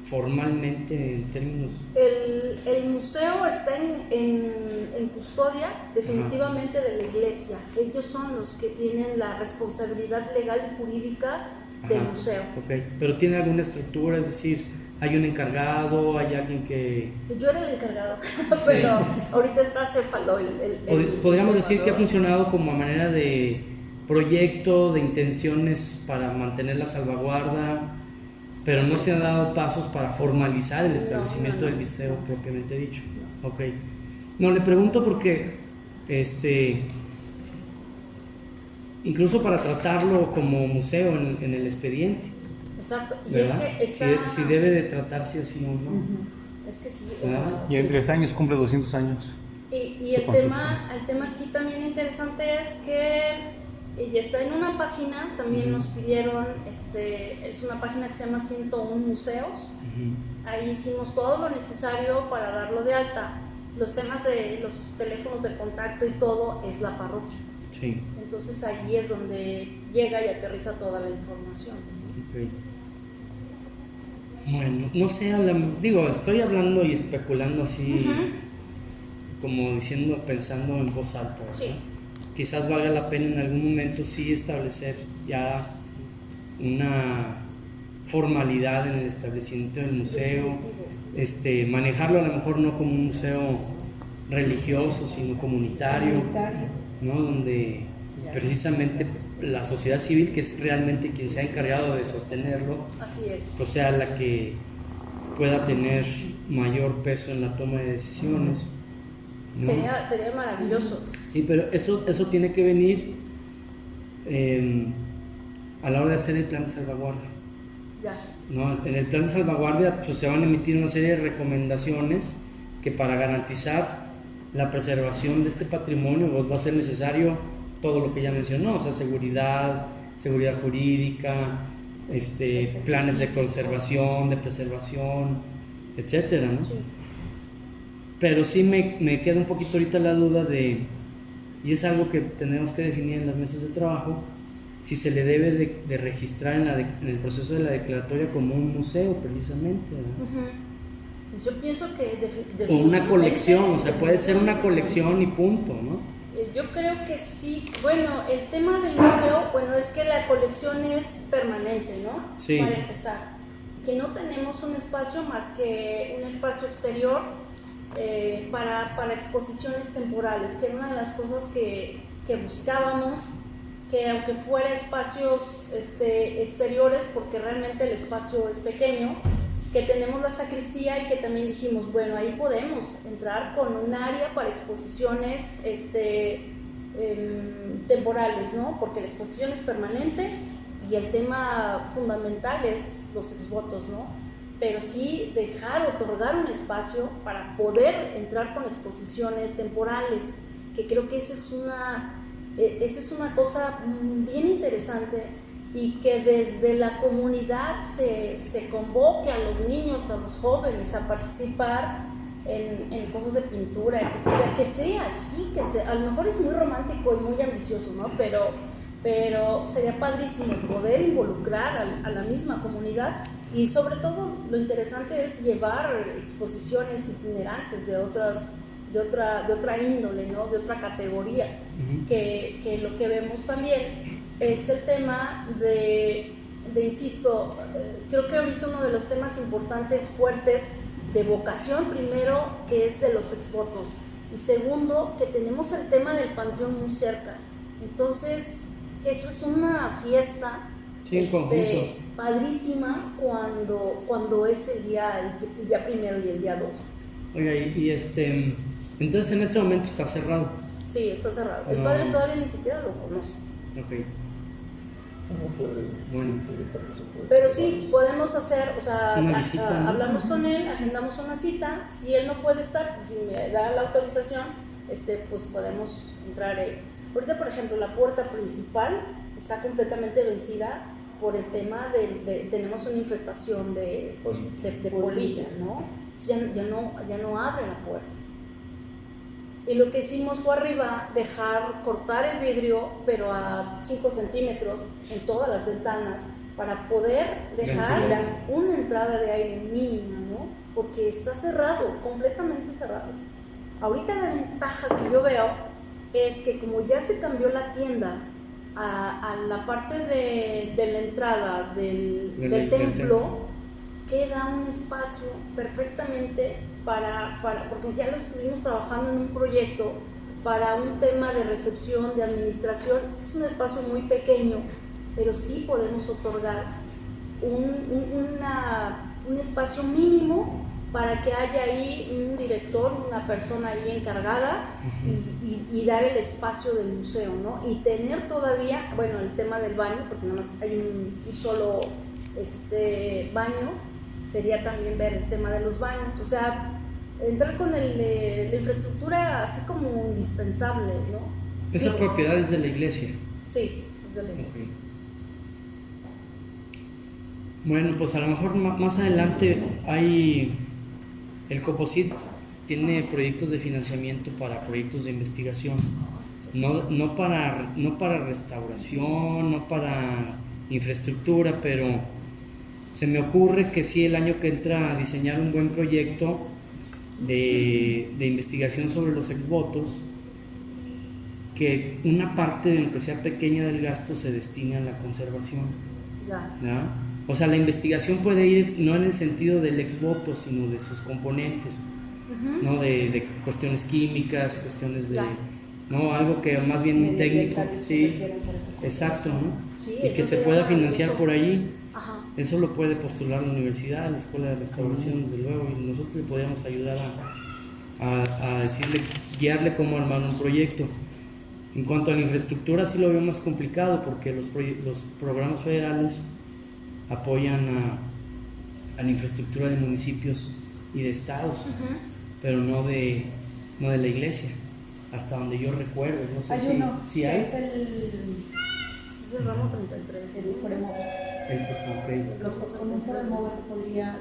formalmente en términos... El museo está en custodia definitivamente de la iglesia. Ellos son los que tienen la responsabilidad legal y jurídica del museo. Okay. Pero ¿tiene alguna estructura? Es decir, ¿hay un encargado? ¿Hay alguien que...? Yo era el encargado, pero ahorita está Céfalo. Podríamos decir que ha funcionado como a manera de proyecto, de intenciones para mantener la salvaguarda, pero no se han dado pasos para formalizar el establecimiento del museo propiamente dicho. Ok. No, le pregunto porque incluso para tratarlo como museo en el expediente. Exacto. Y ¿verdad? Es que si debe de tratarse así o no. Es que sí. Y en 3 años cumple 200 años. Y el tema aquí también interesante es que ya está en una página, también nos pidieron, es una página que se llama 101 Museos. Ahí hicimos todo lo necesario para darlo de alta. Los temas de los teléfonos de contacto y todo es la parroquia. Sí. Entonces ahí es donde llega y aterriza toda la información. Okay. Bueno, no sé, estoy hablando y especulando así como diciendo, pensando en voz alta, ¿verdad? Sí. Quizás valga la pena en algún momento sí establecer ya una formalidad en el establecimiento del museo, manejarlo a lo mejor no como un museo religioso, sino comunitario, ¿no? Donde precisamente la sociedad civil, que es realmente quien se ha encargado de sostenerlo, Así es. pues sea la que pueda tener mayor peso en la toma de decisiones, ¿no? Sería maravilloso. Sí, pero eso tiene que venir a la hora de hacer el plan de salvaguardia, Ya. ¿no? En el plan de salvaguardia pues se van a emitir una serie de recomendaciones que para garantizar la preservación de este patrimonio pues va a ser necesario todo lo que ya mencionó, o sea, seguridad jurídica, planes de conservación, de preservación, etcétera, ¿no? Sí. Pero sí me queda un poquito ahorita la duda de, y es algo que tenemos que definir en las mesas de trabajo, si se le debe de registrar en el proceso de la declaratoria como un museo precisamente, ¿verdad? Pues yo pienso que O una colección, o sea, puede ser una colección y punto, ¿no? Yo creo que sí. Bueno, el tema del museo, bueno, es que la colección es permanente, ¿no? Sí. Para empezar, que no tenemos un espacio más que un espacio exterior para exposiciones temporales, que era una de las cosas que buscábamos, que aunque fuera espacios exteriores, porque realmente el espacio es pequeño, que tenemos la sacristía y que también dijimos, bueno, ahí podemos entrar con un área para exposiciones temporales, ¿no? Porque la exposición es permanente y el tema fundamental es los exvotos, ¿no? Pero sí otorgar un espacio para poder entrar con exposiciones temporales, que creo que esa es una cosa bien interesante, y que desde la comunidad se convoque a los niños, a los jóvenes a participar en cosas de pintura, o sea, que sea así, a lo mejor es muy romántico y muy ambicioso, ¿no? Pero sería padrísimo poder involucrar a la misma comunidad, y sobre todo lo interesante es llevar exposiciones itinerantes de otra índole, ¿no? De otra categoría, que lo que vemos también es el tema de insisto, creo que ahorita uno de los temas importantes, fuertes, de vocación, primero, que es de los exvotos, y segundo, que tenemos el tema del panteón muy cerca. Entonces, eso es una fiesta padrísima cuando es el día primero y el día 2. Oiga, entonces en ese momento está cerrado. Sí, está cerrado. El padre todavía ni siquiera lo conoce. Ok. Bueno. Pero sí, podemos hacer, o sea, una visita, ¿no? Hablamos con él, agendamos una cita. Si él no puede estar, si me da la autorización, pues podemos entrar ahí. Ahorita, por ejemplo, la puerta principal está completamente vencida por el tema tenemos una infestación de polilla, ¿no? Ya no abre la puerta. Y lo que hicimos fue arriba cortar el vidrio, pero a 5 centímetros en todas las ventanas, para poder dejar una entrada de aire mínima, ¿no? Porque está cerrado, completamente cerrado. Ahorita la ventaja que yo veo es que como ya se cambió la tienda a la parte de la entrada del templo, queda un espacio perfectamente porque ya lo estuvimos trabajando en un proyecto para un tema de recepción, de administración. Es un espacio muy pequeño, pero sí podemos otorgar un espacio mínimo para que haya ahí un director, una persona ahí encargada, y dar el espacio del museo, ¿no? Y tener todavía, bueno, el tema del baño, porque nada más hay un solo baño, sería también ver el tema de los baños, o sea, entrar con la infraestructura así como indispensable, ¿no? Esa propiedad es de la iglesia. Sí, es de la iglesia. Okay. Bueno, pues a lo mejor más adelante el COPOSIT tiene proyectos de financiamiento para proyectos de investigación, no para restauración, no para infraestructura, pero se me ocurre que sí, el año que entra a diseñar un buen proyecto de investigación sobre los exvotos, que una parte, aunque sea pequeña, del gasto se destina a la conservación. ¿No? O sea, la investigación puede ir no en el sentido del exvoto, sino de sus componentes, ¿no? De cuestiones químicas, cuestiones de... ¿no? Algo que más bien un técnico, sí, exacto, ¿no? Sí, y que se pueda financiar por allí. Ajá. Eso lo puede postular la universidad, la escuela de restauración, desde luego, y nosotros le podríamos ayudar a decirle, guiarle cómo armar un proyecto. En cuanto a la infraestructura, sí lo veo más complicado, porque los programas federales apoyan a la infraestructura de municipios y de estados, pero no de la iglesia, hasta donde yo recuerdo. No sé Hay uno, si que hay. es el ramo 33, el Foremo. Con un Foremo se podría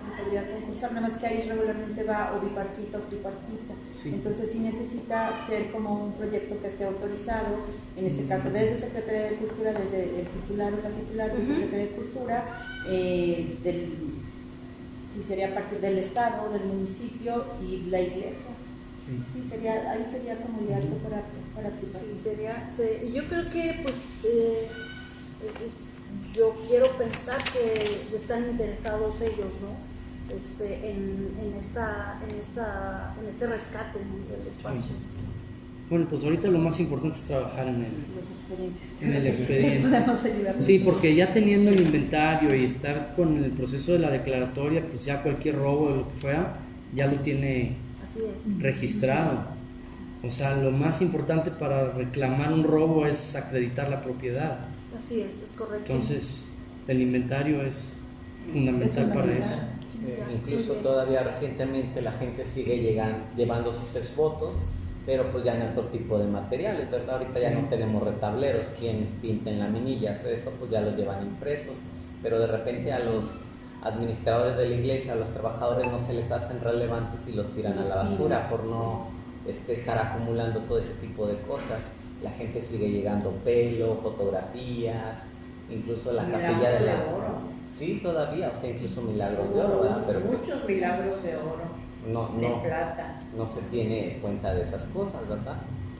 concursar, nada más que ahí regularmente va o bipartita o tripartita. Sí. Entonces sí necesita ser como un proyecto que esté autorizado, en este caso desde Secretaría de Cultura, desde el titular o la titular de Secretaría de Cultura, si sería a partir del Estado, del municipio y la iglesia. Sí, ahí sería como ideal para aplicar. Sí, yo creo que pues yo quiero pensar que están interesados ellos, ¿no? En este rescate del espacio. Sí. Bueno, pues ahorita lo más importante es trabajar en los expedientes. En el expediente. Podemos ayudar. Sí, porque ya teniendo el inventario y estar con el proceso de la declaratoria, pues ya cualquier robo o lo que fuera, ya lo tiene registrado. O sea, lo más importante para reclamar un robo es acreditar la propiedad. Así es correcto. Entonces, el inventario es fundamental para eso. Sí, incluso todavía recientemente la gente sigue llevando sus exvotos, pero pues ya en otro tipo de materiales, ¿verdad? Ahorita ya no tenemos retableros, quien pinta en laminillas, eso pues ya lo llevan impresos, pero de repente a los administradores de la iglesia, a los trabajadores no se les hacen relevantes y los tiran a la basura por no estar acumulando todo ese tipo de cosas. La gente sigue llegando pelo, fotografías, incluso la capilla de la... oro. Sí, todavía, o sea, incluso milagros de oro, ¿verdad? Pero muchos milagros de oro, de plata. No se tiene cuenta de esas cosas, ¿verdad?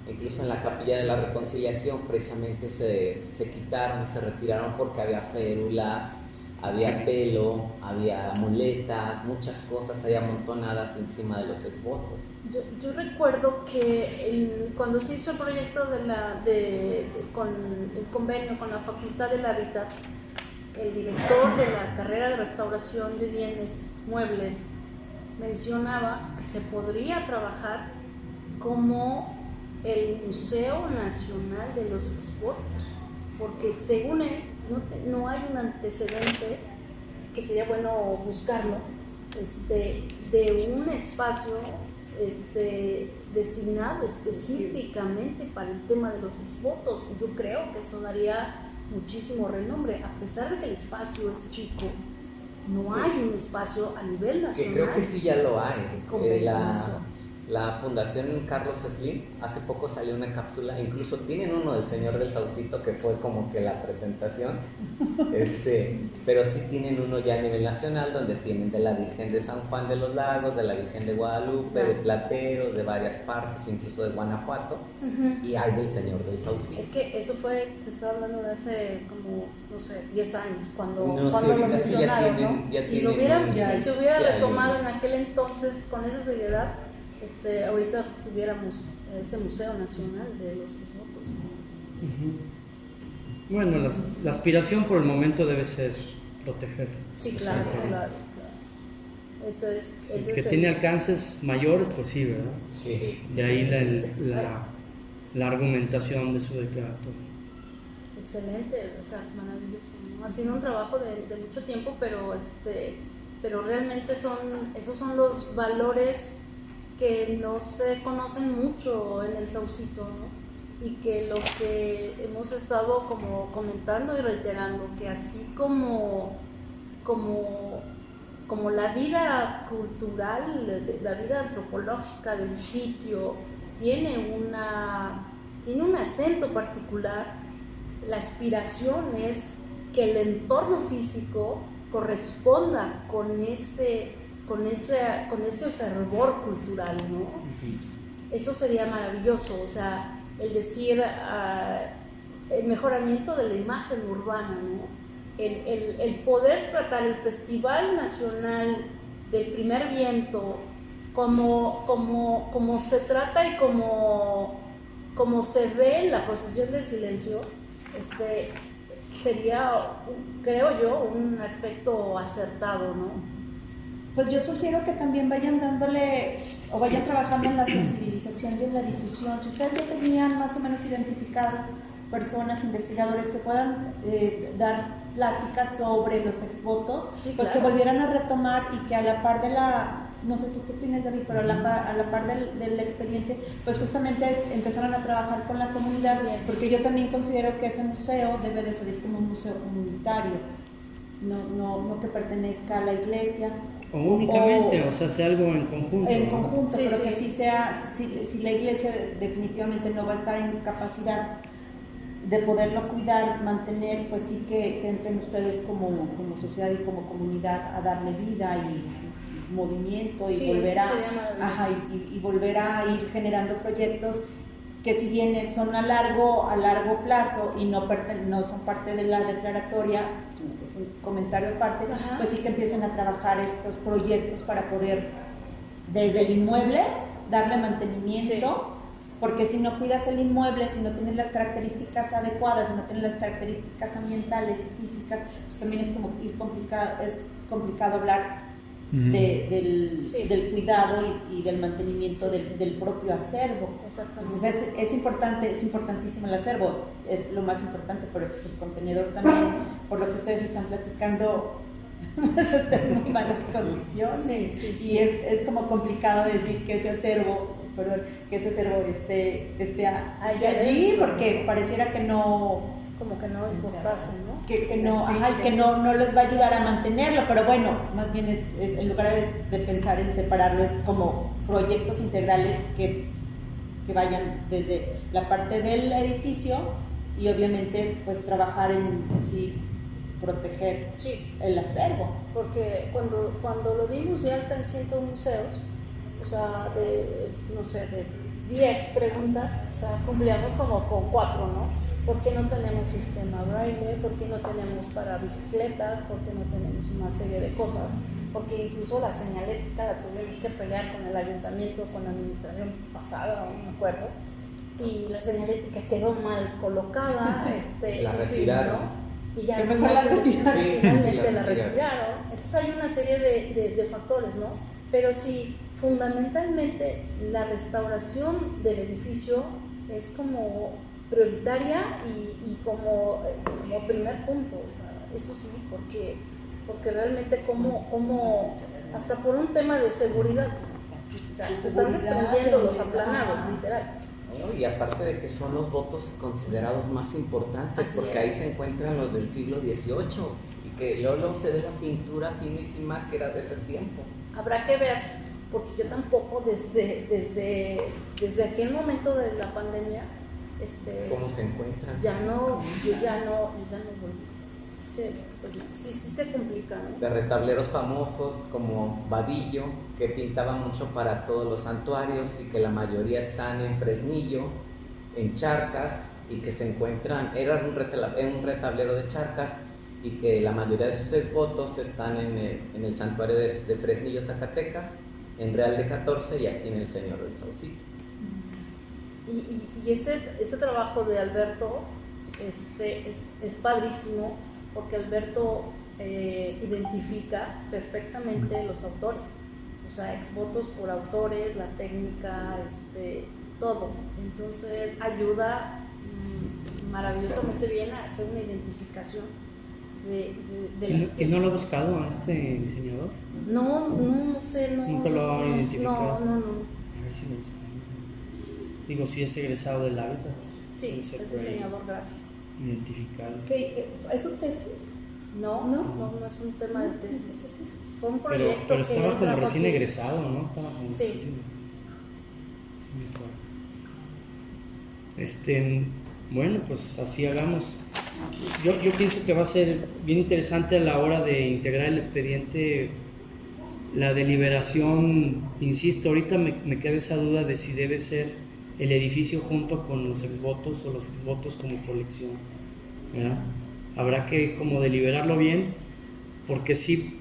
Incluso en la capilla de la reconciliación precisamente se quitaron, se retiraron porque había férulas, había pelo, había amuletas, muchas cosas ahí amontonadas encima de los exvotos. Yo recuerdo que cuando se hizo el proyecto con el convenio con la Facultad del Hábitat, el director de la carrera de restauración de bienes muebles mencionaba que se podría trabajar como el Museo Nacional de los Exvotos, porque según él no hay un antecedente, que sería bueno buscarlo, de un espacio designado específicamente para el tema de los exvotos. Yo creo que eso daría muchísimo renombre, a pesar de que el espacio es chico, no hay un espacio a nivel nacional. Que creo que sí ya lo hay. La Fundación Carlos Slim, hace poco salió una cápsula, incluso tienen uno del Señor del Saucito que fue como que la presentación, pero sí tienen uno ya a nivel nacional donde tienen de la Virgen de San Juan de los Lagos, de la Virgen de Guadalupe, de Plateros, de varias partes, incluso de Guanajuato, y hay del Señor del Saucito. Es que eso fue, te estaba hablando de hace como, no sé, 10 años, cuando lo mencionaron, ¿no? Si se hubiera retomado en aquel entonces con esa seriedad, ahorita tuviéramos ese Museo Nacional de los Exvotos. Bueno, la aspiración por el momento debe ser proteger. Sí, claro. Eso que tiene alcances mayores, pues sí, ¿verdad? Sí. De ahí la argumentación de su declaratoria. Excelente, o sea, maravilloso, ¿no? Ha sido un trabajo de mucho tiempo, pero realmente esos son los valores que no se conocen mucho en el Saucito, ¿no? Y que lo que hemos estado como comentando y reiterando, que así como la vida cultural, la vida antropológica del sitio tiene un acento particular, la aspiración es que el entorno físico corresponda con con ese fervor cultural, ¿no? Eso sería maravilloso, o sea, el decir el mejoramiento de la imagen urbana, ¿no? El poder tratar el Festival Nacional del Primer Viento como se trata y como se ve en la procesión del silencio, sería, creo yo, un aspecto acertado, ¿no? Pues yo sugiero que también vayan dándole o vayan trabajando en la sensibilización y en la difusión. Si ustedes ya tenían más o menos identificados personas, investigadores que puedan dar pláticas sobre los exvotos, sí, pues claro, que volvieran a retomar y que a la par de no sé tú qué opinas, David, pero a la par del expediente, pues justamente empezaron a trabajar con la comunidad, porque yo también considero que ese museo debe de salir como un museo comunitario, no que pertenezca a la iglesia. O únicamente, o sea, hace algo en conjunto. En conjunto, sí, pero sí, que sí sea, si la iglesia definitivamente no va a estar en capacidad de poderlo cuidar, mantener, pues sí que entren ustedes como sociedad y como comunidad a darle vida y movimiento y sí, volver y volver a ir generando proyectos que si bien son a largo plazo y no son parte de la declaratoria, sino que es un comentario aparte, pues sí que empiecen a trabajar estos proyectos para poder desde el inmueble darle mantenimiento, porque si no cuidas el inmueble, si no tienes las características adecuadas, si no tienes las características ambientales y físicas, pues también es complicado hablar del cuidado y del mantenimiento del propio acervo. Entonces es importantísimo el acervo, es lo más importante, pero pues el contenedor también, por lo que ustedes están platicando, está en muy malas condiciones. Y es como complicado decir que ese acervo esté allí, porque pareciera que no, como que no importase, ¿no? Que no les va a ayudar a mantenerlo, pero bueno, más bien en lugar de pensar en separarlo, es como proyectos integrales que vayan desde la parte del edificio y obviamente pues trabajar en así proteger el acervo. Porque cuando lo dimos de alta en 101 museos, o sea, de 10 preguntas, o sea, cumplíamos como con 4, ¿no? ¿Por qué no tenemos sistema braille? ¿Por qué no tenemos para bicicletas? ¿Por qué no tenemos una serie de cosas? Porque incluso la señalética la tuvimos que pelear con el ayuntamiento, con la administración pasada, no me acuerdo, y la señalética quedó mal colocada, la retiraron. ¿no? Y ya mejor la retiraron. Finalmente la retiraron. Entonces hay una serie de factores, ¿no? Pero sí, fundamentalmente la restauración del edificio es como prioritaria y como primer punto, o sea, eso sí, porque realmente como hasta por un tema de seguridad, o sea, se están desprendiendo los aplanados, literal. Y aparte de que son los votos considerados más importantes, porque ahí se encuentran los del siglo XVIII y que luego se ve la pintura finísima que era de ese tiempo. Habrá que ver, porque yo tampoco desde aquel momento de la pandemia, ¿cómo se encuentran? yo ya no volví. Es que pues, sí se complica, ¿no? De retableros famosos como Vadillo, que pintaba mucho para todos los santuarios y que la mayoría están en Fresnillo, en Charcas, y que se encuentran, era un retablero de Charcas, y que la mayoría de sus exvotos están en el santuario de Fresnillo, Zacatecas, en Real de 14 y aquí en el Señor del Saucito. Y ese trabajo de Alberto es padrísimo, porque Alberto identifica perfectamente los autores, o sea, exvotos por autores, la técnica, todo. Entonces ayuda maravillosamente bien a hacer una identificación de las piezas. ¿Y no lo ha buscado a este diseñador? No sé, no. ¿Nunca lo ha identificado? No. A ver si lo buscamos. Digo, si es egresado del hábitat, pues sí, es diseñador gráfico. Identificarlo. ¿Es un tesis? No es un tema de tesis. Fue un proyecto pero estaba como recién aquí. Egresado, ¿no? Estaba como sí me acuerdo. Bueno, pues así hagamos. Yo pienso que va a ser bien interesante a la hora de integrar el expediente la deliberación, insisto, ahorita me queda esa duda de si debe ser el edificio junto con los exvotos o los exvotos como colección, ¿verdad? Habrá que como deliberarlo bien, porque si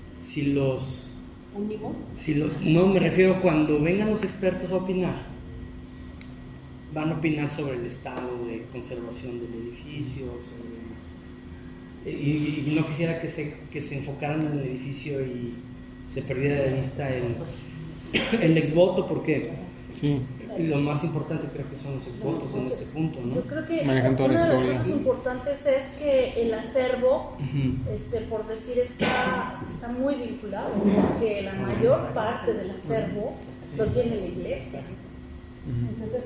los... ¿Unimos? No, me refiero cuando vengan los expertos a opinar, van a opinar sobre el estado de conservación del edificio, y no quisiera que se enfocaran en el edificio y se perdiera de vista el exvoto, porque Sí. lo más importante creo que son los exvotos en este punto, ¿no? Yo creo que Manejan toda la una de las historia. cosas importantes es que el acervo, Ujú. por decir, está muy vinculado, porque la mayor parte del acervo lo tiene la iglesia. Entonces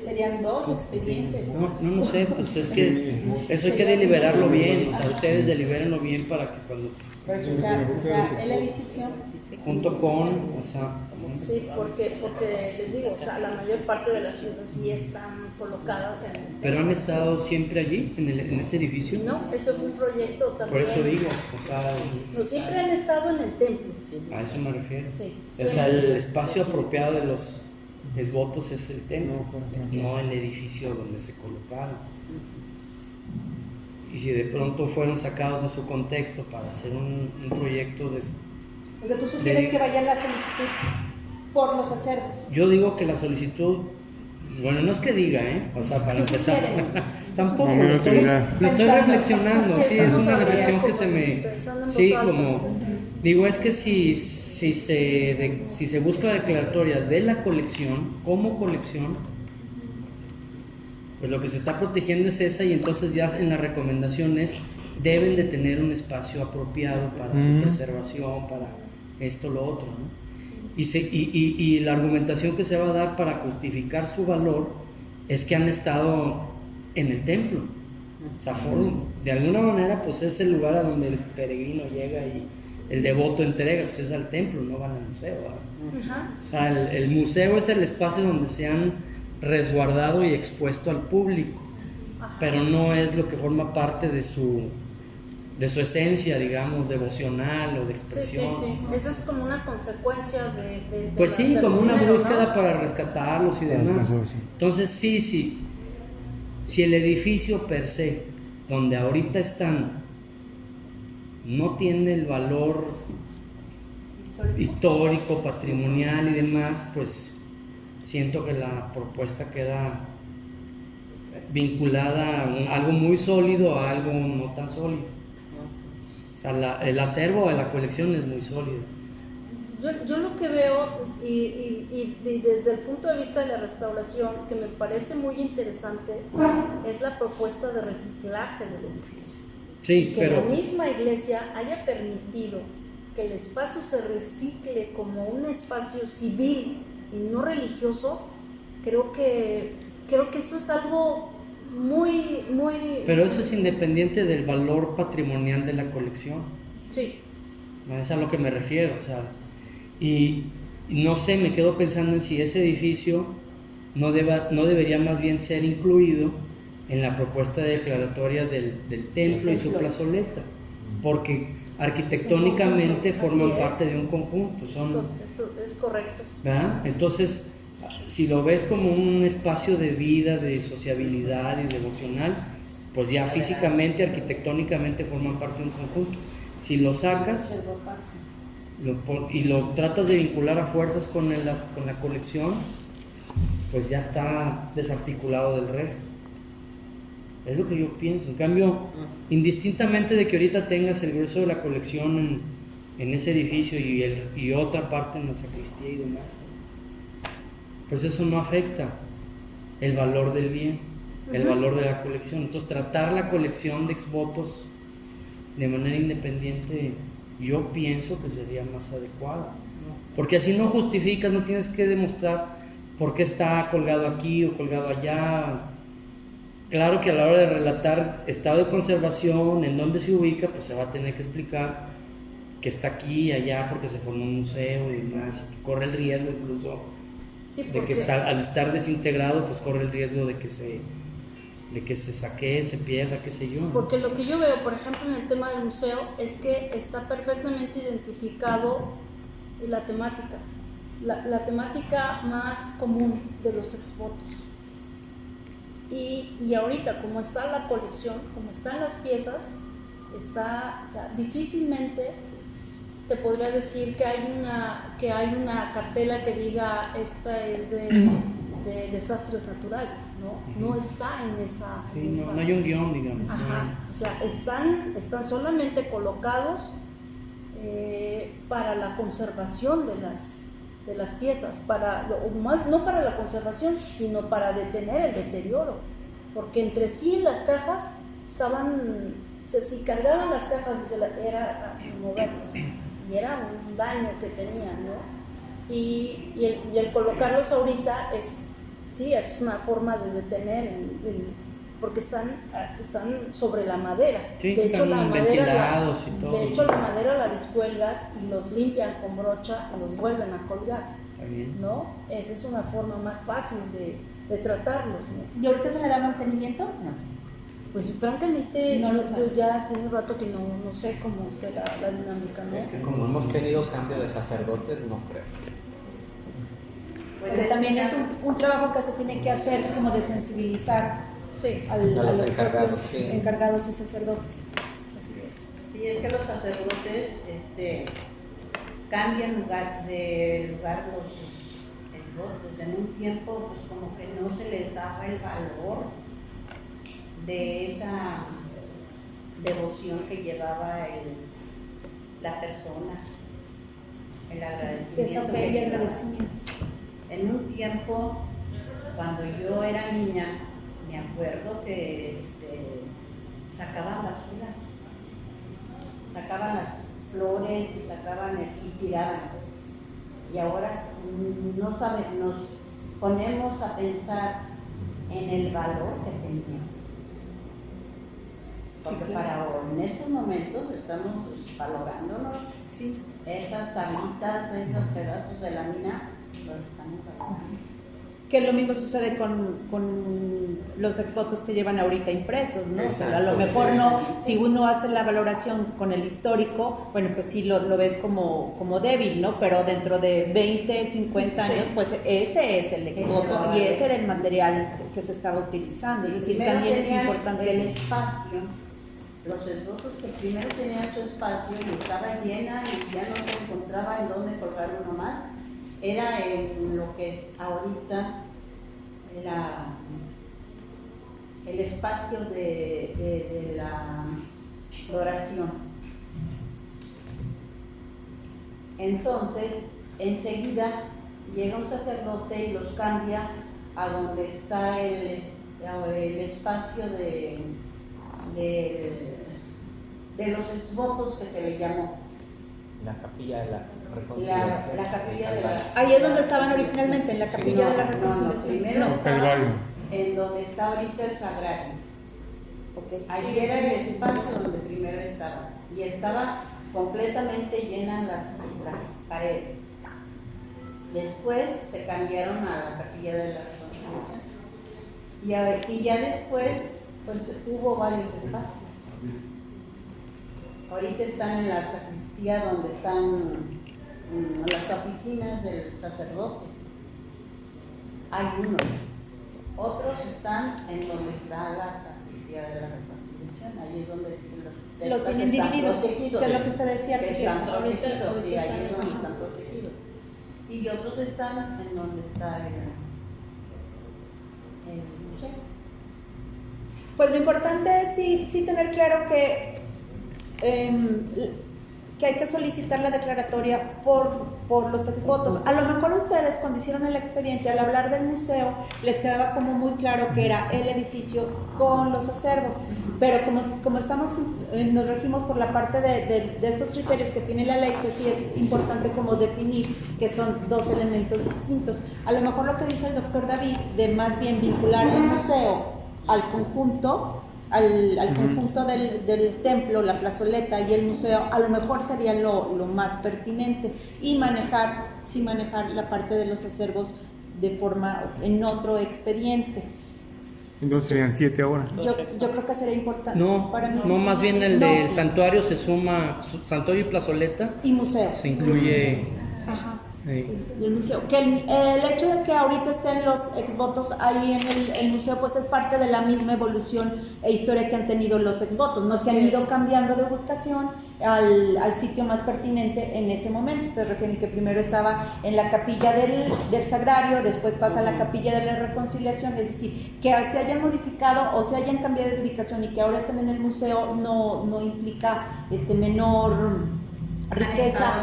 serían dos expedientes. No sé, pues es que eso hay que deliberarlo bien, o sea, ustedes delibérenlo bien para que cuando O sea, el edificio. junto con, o sea, Sí, porque les digo, o sea, la mayor parte de las piezas sí están colocadas en el pero han estado siempre allí, en ese edificio. No, eso fue un proyecto Por también. eso digo, o sea, No, siempre han estado en el templo. a eso me refiero. Sí. O sea, el espacio apropiado de los exvotos es el templo, no el edificio donde se colocaron. Y si de pronto fueron sacados de su contexto para hacer un proyecto de... O sea, tú sugieres que vaya la solicitud por los acervos. Yo digo que la solicitud, bueno, no es que diga, o sea, para ¿Tú empezar, sugieres? tampoco, No, lo estoy Pensando. reflexionando, sí, es una Estamos reflexión que hablando se me... pensando en Sí, voz alta. como... Digo, es que si se busca la declaratoria de la colección, como colección, pues lo que se está protegiendo es esa, y entonces ya en las recomendaciones deben de tener un espacio apropiado para su preservación, para esto, lo otro, ¿no? Y la argumentación que se va a dar para justificar su valor es que han estado en el templo. O sea, de alguna manera, pues es el lugar a donde el peregrino llega y el devoto entrega, pues es al templo, no van al museo, ¿verdad? Ajá. O sea, el museo es el espacio donde se han resguardado y expuesto al público, pero no es lo que forma parte de su esencia, digamos, devocional o de Sí, expresión. sí. Eso es como una consecuencia de Pues la- sí, del como una primero, búsqueda ¿no? para rescatarlos y demás. Entonces sí, si el edificio per se, donde ahorita están, no tiene el valor histórico, patrimonial y demás, pues siento que la propuesta queda vinculada a algo muy sólido a algo no tan sólido. O sea, el acervo de la colección es muy sólido. Yo lo que veo, y desde el punto de vista de la restauración, que me parece muy interesante, es la propuesta de reciclaje del edificio. Sí, Que pero... la misma iglesia haya permitido que el espacio se recicle como un espacio civil y no religioso, creo que eso es algo muy... Pero eso es independiente del valor patrimonial de la colección. Sí. ¿No? Es a lo que me refiero, o sea, y no sé, me quedo pensando en si ese edificio no debería más bien ser incluido en la propuesta de declaratoria del templo y su plazoleta, porque arquitectónicamente Así forman es. parte de un conjunto, Esto es correcto. ¿verdad? Entonces, si lo ves como un espacio de vida, de sociabilidad y devocional, pues ya físicamente, arquitectónicamente forman parte de un conjunto. Si lo sacas y lo tratas de vincular a fuerzas con la colección, pues ya está desarticulado del resto. Es lo que yo pienso. En cambio, indistintamente de que ahorita tengas el grueso de la colección en ese edificio y otra parte en la sacristía y demás, pues eso no afecta el valor del bien, el valor de la colección. Entonces, tratar la colección de exvotos de manera independiente, yo pienso que sería más adecuado, porque así no justificas, no tienes que demostrar por qué está colgado aquí o colgado allá. Claro que a la hora de relatar estado de conservación, en dónde se ubica, pues se va a tener que explicar que está aquí y allá porque se formó un museo y demás, y que corre el riesgo incluso Sí, de que al estar desintegrado, pues corre el riesgo de que se saquee, se pierda, qué sé yo. Porque lo que yo veo, por ejemplo, en el tema del museo, es que está perfectamente identificado la temática. La temática más común de los exvotos. Y ahorita, como está la colección, como están las piezas, o sea, difícilmente te podría decir que hay una cartela que diga esta es de desastres naturales, ¿no? No está en esa... Sí, no hay un guión, digamos. Ajá, o sea, están solamente colocados para la conservación de las piezas, no para la conservación, sino para detener el deterioro, porque entre sí las cajas estaban, si cargaban las cajas era así moverlos, y era un daño que tenían, ¿no? Y el colocarlos ahorita es una forma de detener porque están sobre la madera. Sí, de están hecho, ventilados y todo. De hecho, la madera la descuelgas y los limpian con brocha y los vuelven a colgar. Está bien. ¿No? Esa es una forma más fácil de tratarlos, ¿no? ¿Y ahorita se le da mantenimiento? No. Pues francamente, No lo yo sabe. ya tiene un rato que no sé cómo esté la dinámica, ¿no? Es que como hemos tenido cambio de sacerdotes, no creo. Porque también es un trabajo que se tiene que hacer como de sensibilizar a los encargados, propios encargados y sacerdotes. Así es. Y es que los sacerdotes cambian de lugar los esbotos. En un tiempo, pues como que no se les daba el valor de esa devoción que llevaba la persona, el agradecimiento. Esa fe y agradecimiento. En un tiempo, cuando yo era niña, me acuerdo que sacaban basura, sacaban las flores y tiraban. Y ahora no saben, nos ponemos a pensar en el valor que tenían. Porque en estos momentos estamos valorándonos. Sí. Esas tablitas, esos pedazos de lámina, los estamos valorando. Que lo mismo sucede con los exvotos que llevan ahorita impresos, ¿no? O sea, a lo mejor no, si uno hace la valoración con el histórico, bueno, pues sí lo ves como débil, ¿no? Pero dentro de 20, 50 años, pues ese es el exvoto y ese era el material que se estaba utilizando. Es decir, Primero también es tenían importante el espacio, los esbotos que primero tenían su espacio y estaba llena y ya no se encontraba en dónde colgar uno más. Era en lo que es ahorita el espacio de la adoración. Entonces, enseguida llega un sacerdote y los cambia a donde está el espacio de los exvotos que se le llamó. La capilla de la reconciliación. La capilla de la... Ahí es donde estaban originalmente, en la capilla de la reconciliación. Primero estaba en donde está ahorita el sagrario. Ahí era el espacio donde primero estaba. Y estaba completamente llena las paredes. Después se cambiaron a la capilla de la reconciliación. Y ya después, pues hubo varios espacios. Ahorita están en la sacristía donde están las oficinas del sacerdote. Hay uno. Otros están en donde está la sacristía de la reconciliación. Ahí es donde los tienen divididos, que es lo que usted decía. Que están protegidos, sí, ahí es donde están protegidos. Y otros están en donde está el museo. Pues lo importante es sí tener claro que hay que solicitar la declaratoria por los exvotos. A lo mejor ustedes cuando hicieron el expediente, al hablar del museo, les quedaba como muy claro que era el edificio con los acervos, pero como nos regimos por la parte de estos criterios que tiene la ley, pues sí es importante como definir que son dos elementos distintos. A lo mejor lo que dice el doctor David, de más bien vincular el museo al conjunto, al conjunto del templo, la plazoleta y el museo, a lo mejor sería lo más pertinente, y manejar la parte de los acervos en otro expediente. Entonces serían 7 ahora. Yo creo que sería importante. No, para mí no, más bien el del santuario se suma, santuario y plazoleta. Y museo. Se incluye del museo. Que el hecho de que ahorita estén los exvotos ahí en el museo, pues es parte de la misma evolución e historia que han tenido los exvotos, ¿no? Que han ido cambiando de ubicación al sitio más pertinente en ese momento. Ustedes refieren que primero estaba en la capilla del Sagrario, después pasa a la capilla de la Reconciliación, es decir, que se hayan modificado o se hayan cambiado de ubicación y que ahora estén en el museo no implica menor riqueza,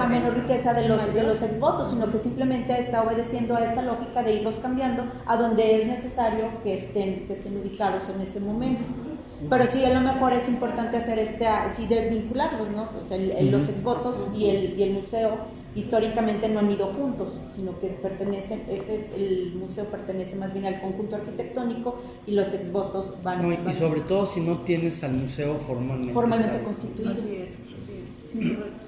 menor riqueza de los exvotos, sino que simplemente está obedeciendo a esta lógica de irlos cambiando a donde es necesario que estén ubicados en ese momento. Pero sí, a lo mejor es importante hacer desvincularlos, ¿no? O sea, los exvotos y el museo históricamente no han ido juntos, sino que el museo pertenece más bien al conjunto arquitectónico y los exvotos van. Y sobre todo si no tienes al museo formalmente constituido. Así es. Sí, correcto.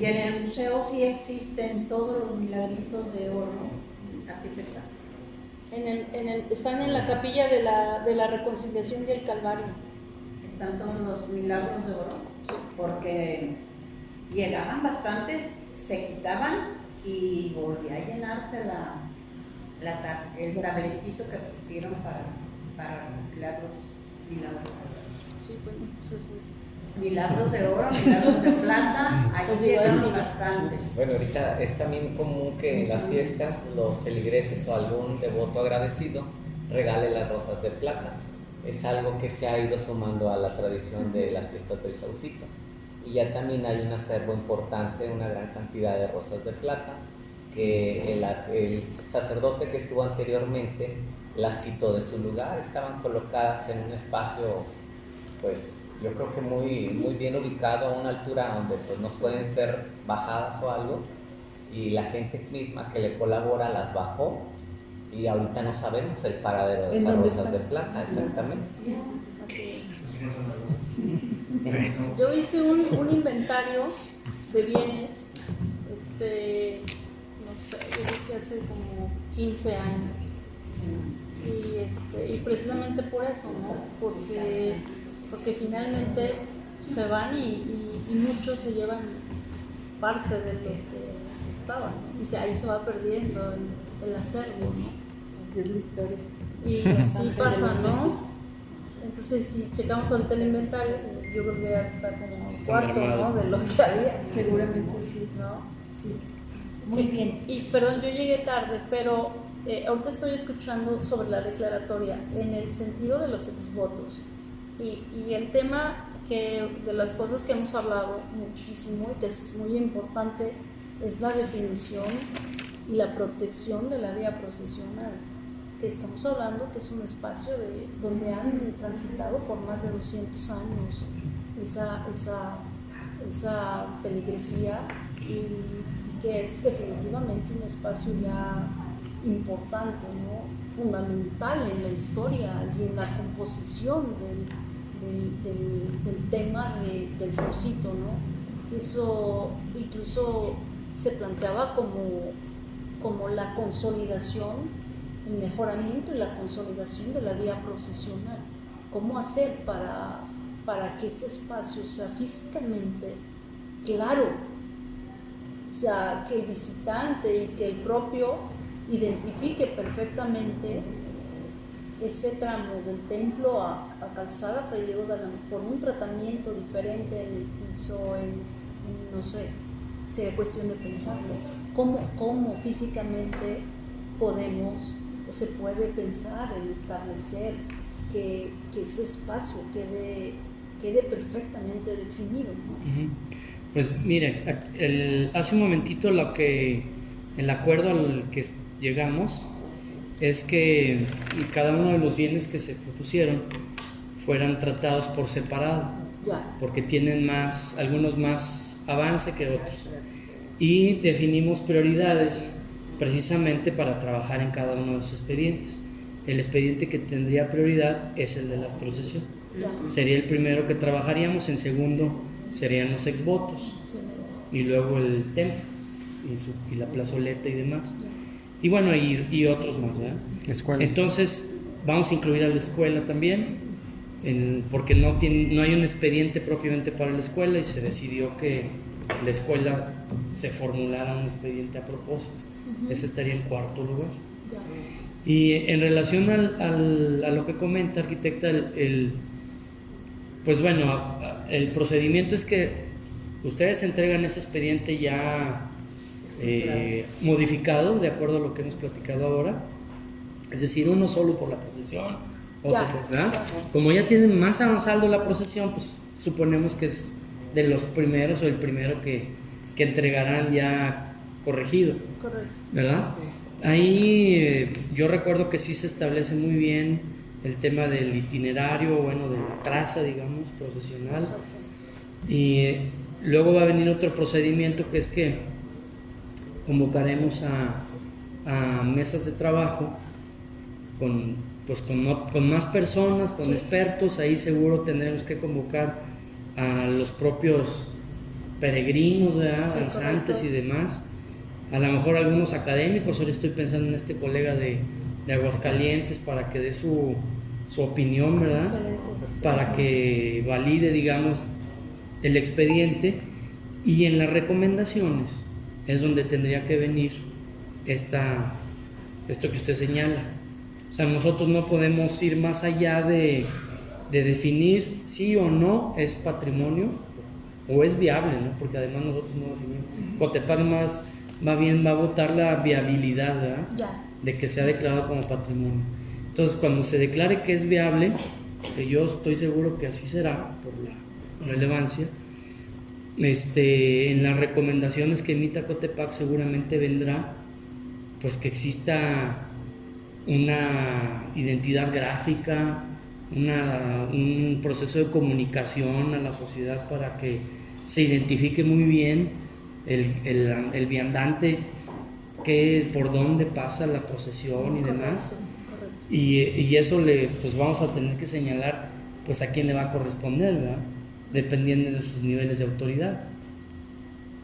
Y en el museo sí existen todos los milagritos de oro arquitectónicos. Están en la capilla de la Reconciliación y el Calvario. Están todos los milagros de oro, porque llegaban bastantes, se quitaban y volvía a llenarse el tabletito que pusieron para milagros. Sí, bueno, pues eso. Milagros de oro, milagros de plata, ahí llegaron bastantes. Bueno, ahorita es también común que en las fiestas los feligreses o algún devoto agradecido regale las rosas de plata. Es algo que se ha ido sumando a la tradición de las fiestas del Saucito. Y ya también hay un acervo importante, una gran cantidad de rosas de plata, que el sacerdote que estuvo anteriormente las quitó de su lugar. Estaban colocadas en un espacio, pues yo creo que muy bien ubicado, a una altura donde pues no pueden ser bajadas o algo, y la gente misma que le colabora las bajó, y ahorita no sabemos el paradero de esas rosas de plata, exactamente. Así es. Yo hice un inventario de bienes, no sé, yo creo que hace como 15 años, y precisamente por eso, ¿no? Porque finalmente se van y muchos se llevan parte de lo que estaban, y ahí se va perdiendo el acervo, ¿no? Así es la historia. Y así pasa, ¿no? Entonces, si checamos ahorita el inventario, yo creo que ya está como un cuarto, ¿no? De lo que había. Seguramente sí. ¿No? Sí. Muy bien. Y perdón, yo llegué tarde, pero ahorita estoy escuchando sobre la declaratoria en el sentido de los exvotos. Y el tema de las cosas que hemos hablado muchísimo y que es muy importante es la definición y la protección de la vía procesional, que estamos hablando que es un espacio donde han transitado por más de 200 años esa feligresía y que es definitivamente un espacio ya importante, ¿no? Fundamental en la historia y en la composición del tema del Saucito, ¿no? Eso incluso se planteaba como la consolidación, el mejoramiento y la consolidación de la vía procesional. ¿Cómo hacer para que ese espacio sea físicamente claro? O sea, que el visitante y que el propio identifique perfectamente ese tramo del templo a Calzada Fray Diego de Almagro por un tratamiento diferente en el piso, no sé, sería cuestión de pensarlo. ¿Cómo físicamente podemos o se puede pensar en establecer que ese espacio quede perfectamente definido, ¿no? Pues mire, hace un momentito el acuerdo al que llegamos es que cada uno de los bienes que se propusieron fueran tratados por separado, porque tienen algunos más avance que otros, y definimos prioridades precisamente para trabajar en cada uno de los expedientes. El expediente que tendría prioridad es el de la procesión. Sería el primero que trabajaríamos, en segundo serían los exvotos, y luego el templo y la plazoleta y demás, y bueno, y otros más, ¿verdad? Escuela. Entonces vamos a incluir a la escuela también, porque no hay un expediente propiamente para la escuela, y se decidió que la escuela se formulara un expediente a propósito. Ese estaría en cuarto lugar. Y en relación a lo que comenta, arquitecta, pues bueno, el procedimiento es que ustedes entregan ese expediente ya modificado, de acuerdo a lo que hemos platicado ahora, es decir, uno solo por la procesión, otro ¿verdad? Como ya tienen más avanzado la procesión, pues suponemos que es de los primeros o el primero que entregarán ya corregido. Correcto. ¿Verdad? Ahí yo recuerdo que sí se establece muy bien el tema del itinerario, bueno, de la traza, digamos, procesional. Y luego va a venir otro procedimiento, que es que convocaremos a mesas de trabajo con más personas, con expertos. Ahí seguro tendremos que convocar a los propios peregrinos, danzantes y demás. A lo mejor algunos académicos. Ahora estoy pensando en este colega de Aguascalientes para que dé su opinión, ¿verdad? Para que valide, digamos, el expediente. Y en las recomendaciones es donde tendría que venir esto que usted señala. O sea, nosotros no podemos ir más allá de definir sí o no es patrimonio o es viable, ¿no? Porque además nosotros no definimos. Cotepac más bien va a votar la viabilidad, ¿verdad? De que sea declarado como patrimonio. Entonces, cuando se declare que es viable, que yo estoy seguro que así será por la relevancia, en las recomendaciones que emita Cotepac seguramente vendrá pues que exista una identidad gráfica, un proceso de comunicación a la sociedad para que se identifique muy bien el viandante, por dónde pasa la procesión y demás. Y eso pues vamos a tener que señalar pues a quién le va a corresponder, ¿verdad? Dependiendo de sus niveles de autoridad.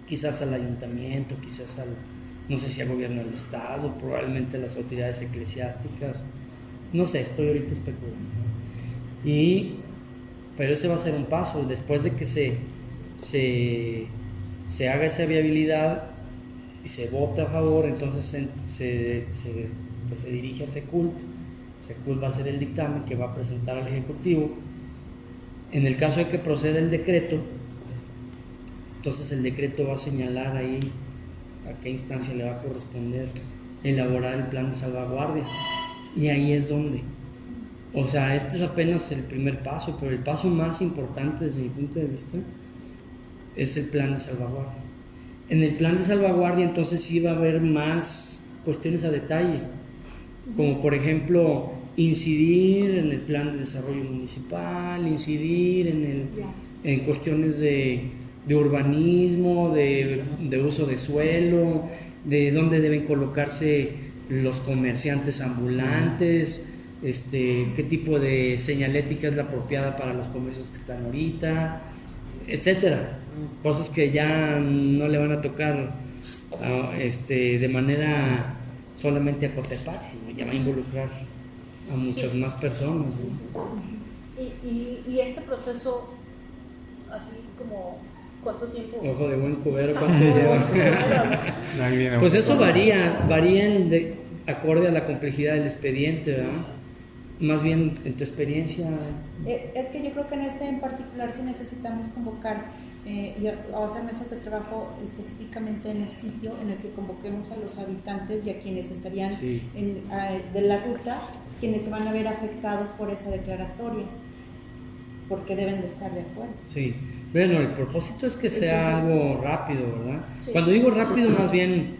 Quizás al ayuntamiento, quizás no sé si al gobierno del estado, probablemente a las autoridades eclesiásticas. No sé, estoy ahorita especulando. Pero ese va a ser un paso. Después de que se haga esa viabilidad y se vote a favor, entonces se dirige a Secult. Secult va a hacer el dictamen que va a presentar al Ejecutivo. En el caso de que proceda el decreto, entonces el decreto va a señalar ahí a qué instancia le va a corresponder elaborar el plan de salvaguardia. Y ahí es donde, o sea, este es apenas el primer paso, pero el paso más importante desde mi punto de vista es el plan de salvaguardia. En el plan de salvaguardia entonces sí va a haber más cuestiones a detalle, como por ejemplo incidir en el plan de desarrollo municipal, incidir en cuestiones de urbanismo, de uso de suelo, de dónde deben colocarse los comerciantes ambulantes, qué tipo de señalética es la apropiada para los comercios que están ahorita, etcétera. Cosas que ya no le van a tocar de manera solamente a Cotepac, sino ya va a involucrar a muchas más personas, ¿no? Y este proceso, así como, ¿cuánto tiempo? Ojo de buen cubero, ¿cuánto lleva? Pues eso varía acorde a la complejidad del expediente, ¿verdad? Más bien en tu experiencia. Es que yo creo que en este en particular sí necesitamos convocar y hacer mesas de trabajo específicamente en el sitio en el que convoquemos a los habitantes y a quienes estarían de la ruta, quienes se van a ver afectados por esa declaratoria, porque deben de estar de acuerdo. Sí, bueno, el propósito es que sea algo rápido, ¿verdad? Sí. Cuando digo rápido, más bien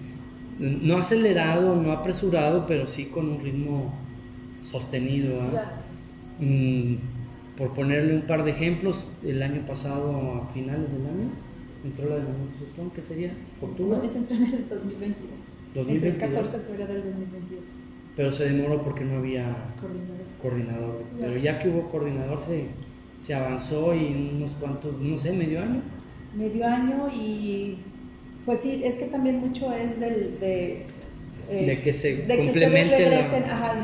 no acelerado, no apresurado, pero sí con un ritmo sostenido, ¿verdad? Por ponerle un par de ejemplos, el año pasado, a finales del año, entró la denominación, ¿qué sería? ¿Octubre? Es entrar en el 2022. Entre el 14 de febrero del 2022. Pero se demoró porque no había coordinador. Pero ya que hubo coordinador se avanzó y unos cuantos, no sé, medio año. Medio año y pues sí, es que también mucho es de que se complemente, que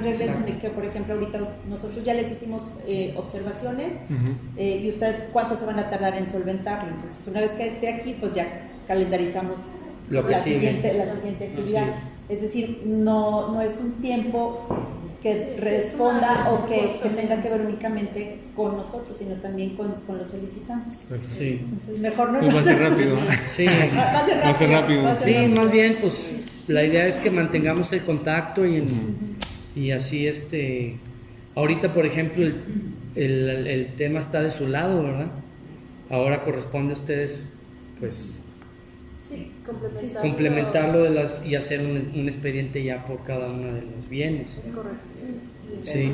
regresen, y que por ejemplo ahorita nosotros ya les hicimos observaciones y ustedes cuánto se van a tardar en solventarlo. Entonces una vez que esté aquí, pues ya calendarizamos Lo que la sigue. siguiente actividad. Sí. Es decir, no es un tiempo que responda o que tenga que ver únicamente con nosotros, sino también con los solicitantes. Sí. Entonces, mejor no. Pues va a ser rápido. Sí. Va a ser rápido. Sí, más bien, pues la idea es que mantengamos el contacto y así, ahorita, por ejemplo, el tema está de su lado, ¿verdad? Ahora corresponde a ustedes, pues, Sí, complementarlo y hacer un expediente ya por cada uno de los bienes. Es correcto. Sí.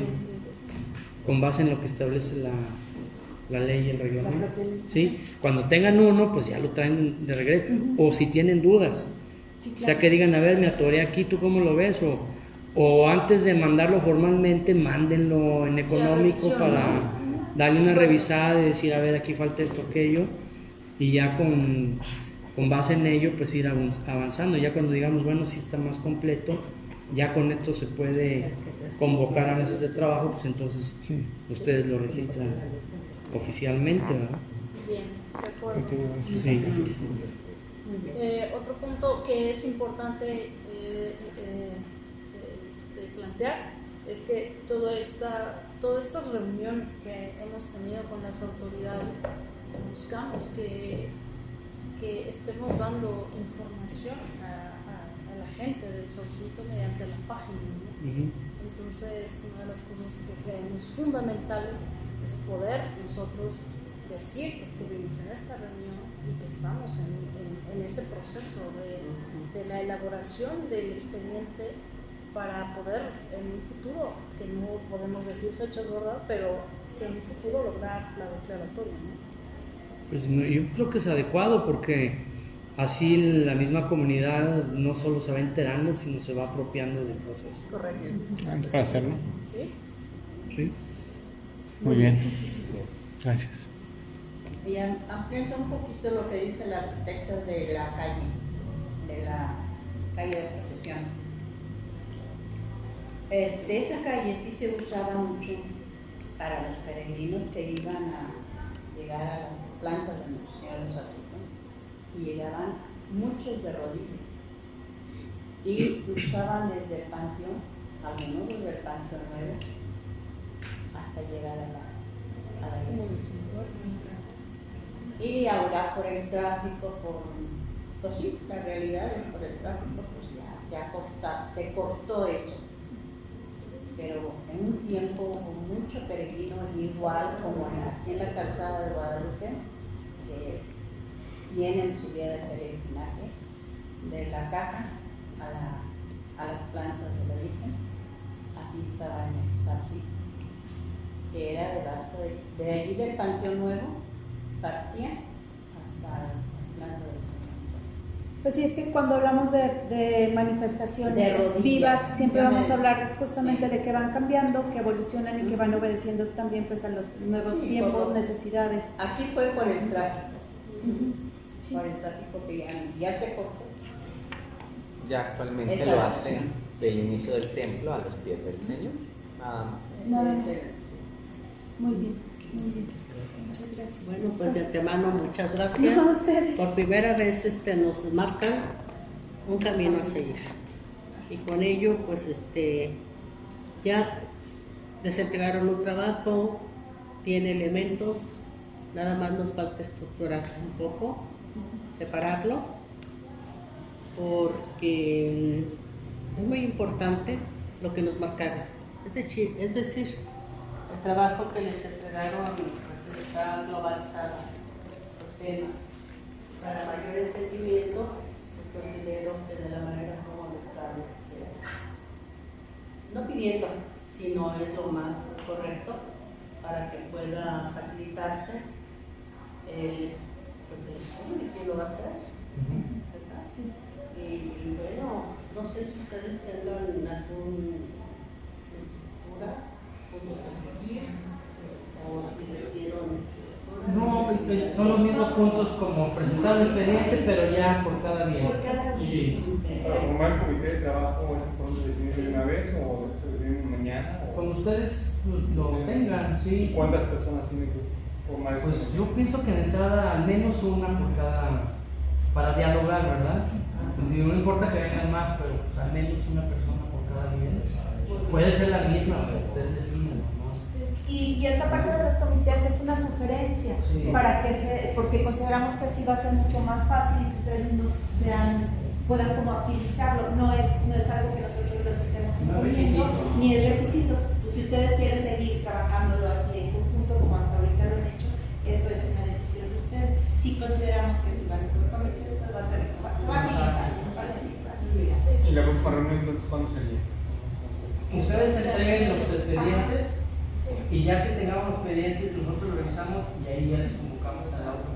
Con base en lo que establece la ley y el reglamento. Sí. Cuando tengan uno, pues ya lo traen de regreso. O si tienen dudas. Sí, claro. O sea, que digan, a ver, me atoré aquí, ¿tú cómo lo ves? O antes de mandarlo formalmente, mándenlo en económico para darle una revisada y decir, a ver, aquí falta esto, aquello. Y ya con base en ello, pues ir avanzando. Ya cuando digamos, bueno, si está más completo, ya con esto se puede convocar a mesas de trabajo, pues entonces ustedes lo registran oficialmente, ¿verdad? Bien, de acuerdo. Sí. Otro punto que es importante plantear es que todas estas reuniones que hemos tenido con las autoridades, buscamos que estemos dando información a la gente del Saucito mediante la página, ¿no? Entonces, una de las cosas que creemos fundamentales es poder nosotros decir que estuvimos en esta reunión y que estamos en ese proceso de la elaboración del expediente para poder en un futuro, que no podemos decir fechas, ¿verdad? Pero que en un futuro lograr la declaratoria, ¿no? Pues yo creo que es adecuado porque así la misma comunidad no solo se va enterando, sino se va apropiando del proceso. Correcto. Para hacerlo. ¿Sí? Sí. Muy bien. Gracias. Y ampliando un poquito lo que dice el arquitecto de la calle de Procesión. Esa calle sí se usaba mucho para los peregrinos que iban a llegar a las plantas de Nuestro Señor de los Africanos, y llegaban muchos de rodillas y cruzaban desde el Panteón, algunos desde el Panteón Nuevo, hasta llegar a la iglesia. Y ahora por el tráfico, pues sí, la realidad es por el tráfico, pues ya se cortó eso. Pero en un tiempo hubo mucho peregrino, igual como aquí en la calzada de Guadalupe, que vienen su día de peregrinaje de la caja a las plantas de la Virgen. Así estaba en el Saucito, que era debajo de allí del Panteón Nuevo, partía hasta la planta del Señor. Pues sí, es que cuando hablamos de manifestaciones De rodillas, vivas, siempre vamos a obviamente. hablar justamente de que van cambiando, que evolucionan y que van obedeciendo también pues a los nuevos Sí, tiempos, por- necesidades. Aquí fue por el tráfico, Sí. por el tráfico que ya se cortó. Ya actualmente Exacto. lo hacen del inicio del templo a los pies del Señor. Nada más. Nada más. Sí. Muy bien, muy bien. Muchas gracias. Bueno, pues de antemano muchas gracias. No, a ustedes. Por primera vez nos marcan un camino a seguir. Y con ello, pues ya desentregaron un trabajo, tiene elementos, nada más nos falta estructurar un poco, separarlo, porque es muy importante lo que nos marcaron. Es decir, el trabajo que les entregaron pues está globalizado los temas. Para mayor entendimiento, pues considero que de la manera como lo están no pidiendo, sino es lo más correcto para que pueda facilitarse el estudio, quién lo va a hacer, ¿verdad? Y bueno, no sé si ustedes tengan alguna estructura, puntos a seguir, o si les dieron. No, son los mismos puntos como presentar el expediente, pero ya por cada bien. Sí. Para formar el comité de trabajo, ¿es entonces definido de una vez o se define mañana? Cuando ustedes lo tengan, sí. ¿Y cuántas personas tienen que formar eso? Pues yo pienso que de entrada al menos una por cada para dialogar, ¿verdad? Y no importa que vengan más, pero pues, al menos una persona por cada bien. Puede ser la misma, pero ustedes deciden, ¿no? Y esta parte de los comités es una sugerencia, sí, para que porque consideramos que así va a ser mucho más fácil y que ustedes mismos puedan como agilizarlo. No es algo que nosotros los estemos imponiendo, ni es requisitos. Pues si ustedes quieren seguir trabajándolo así en conjunto, como hasta ahorita lo han hecho, eso es una decisión de ustedes. Si consideramos que si va a ser un comité, pues va a agilizar. ¿Y la próxima reunión entonces cuándo sería? Ustedes entreguen los expedientes y ya que tengamos los expedientes nosotros lo revisamos y ahí ya les convocamos a la otra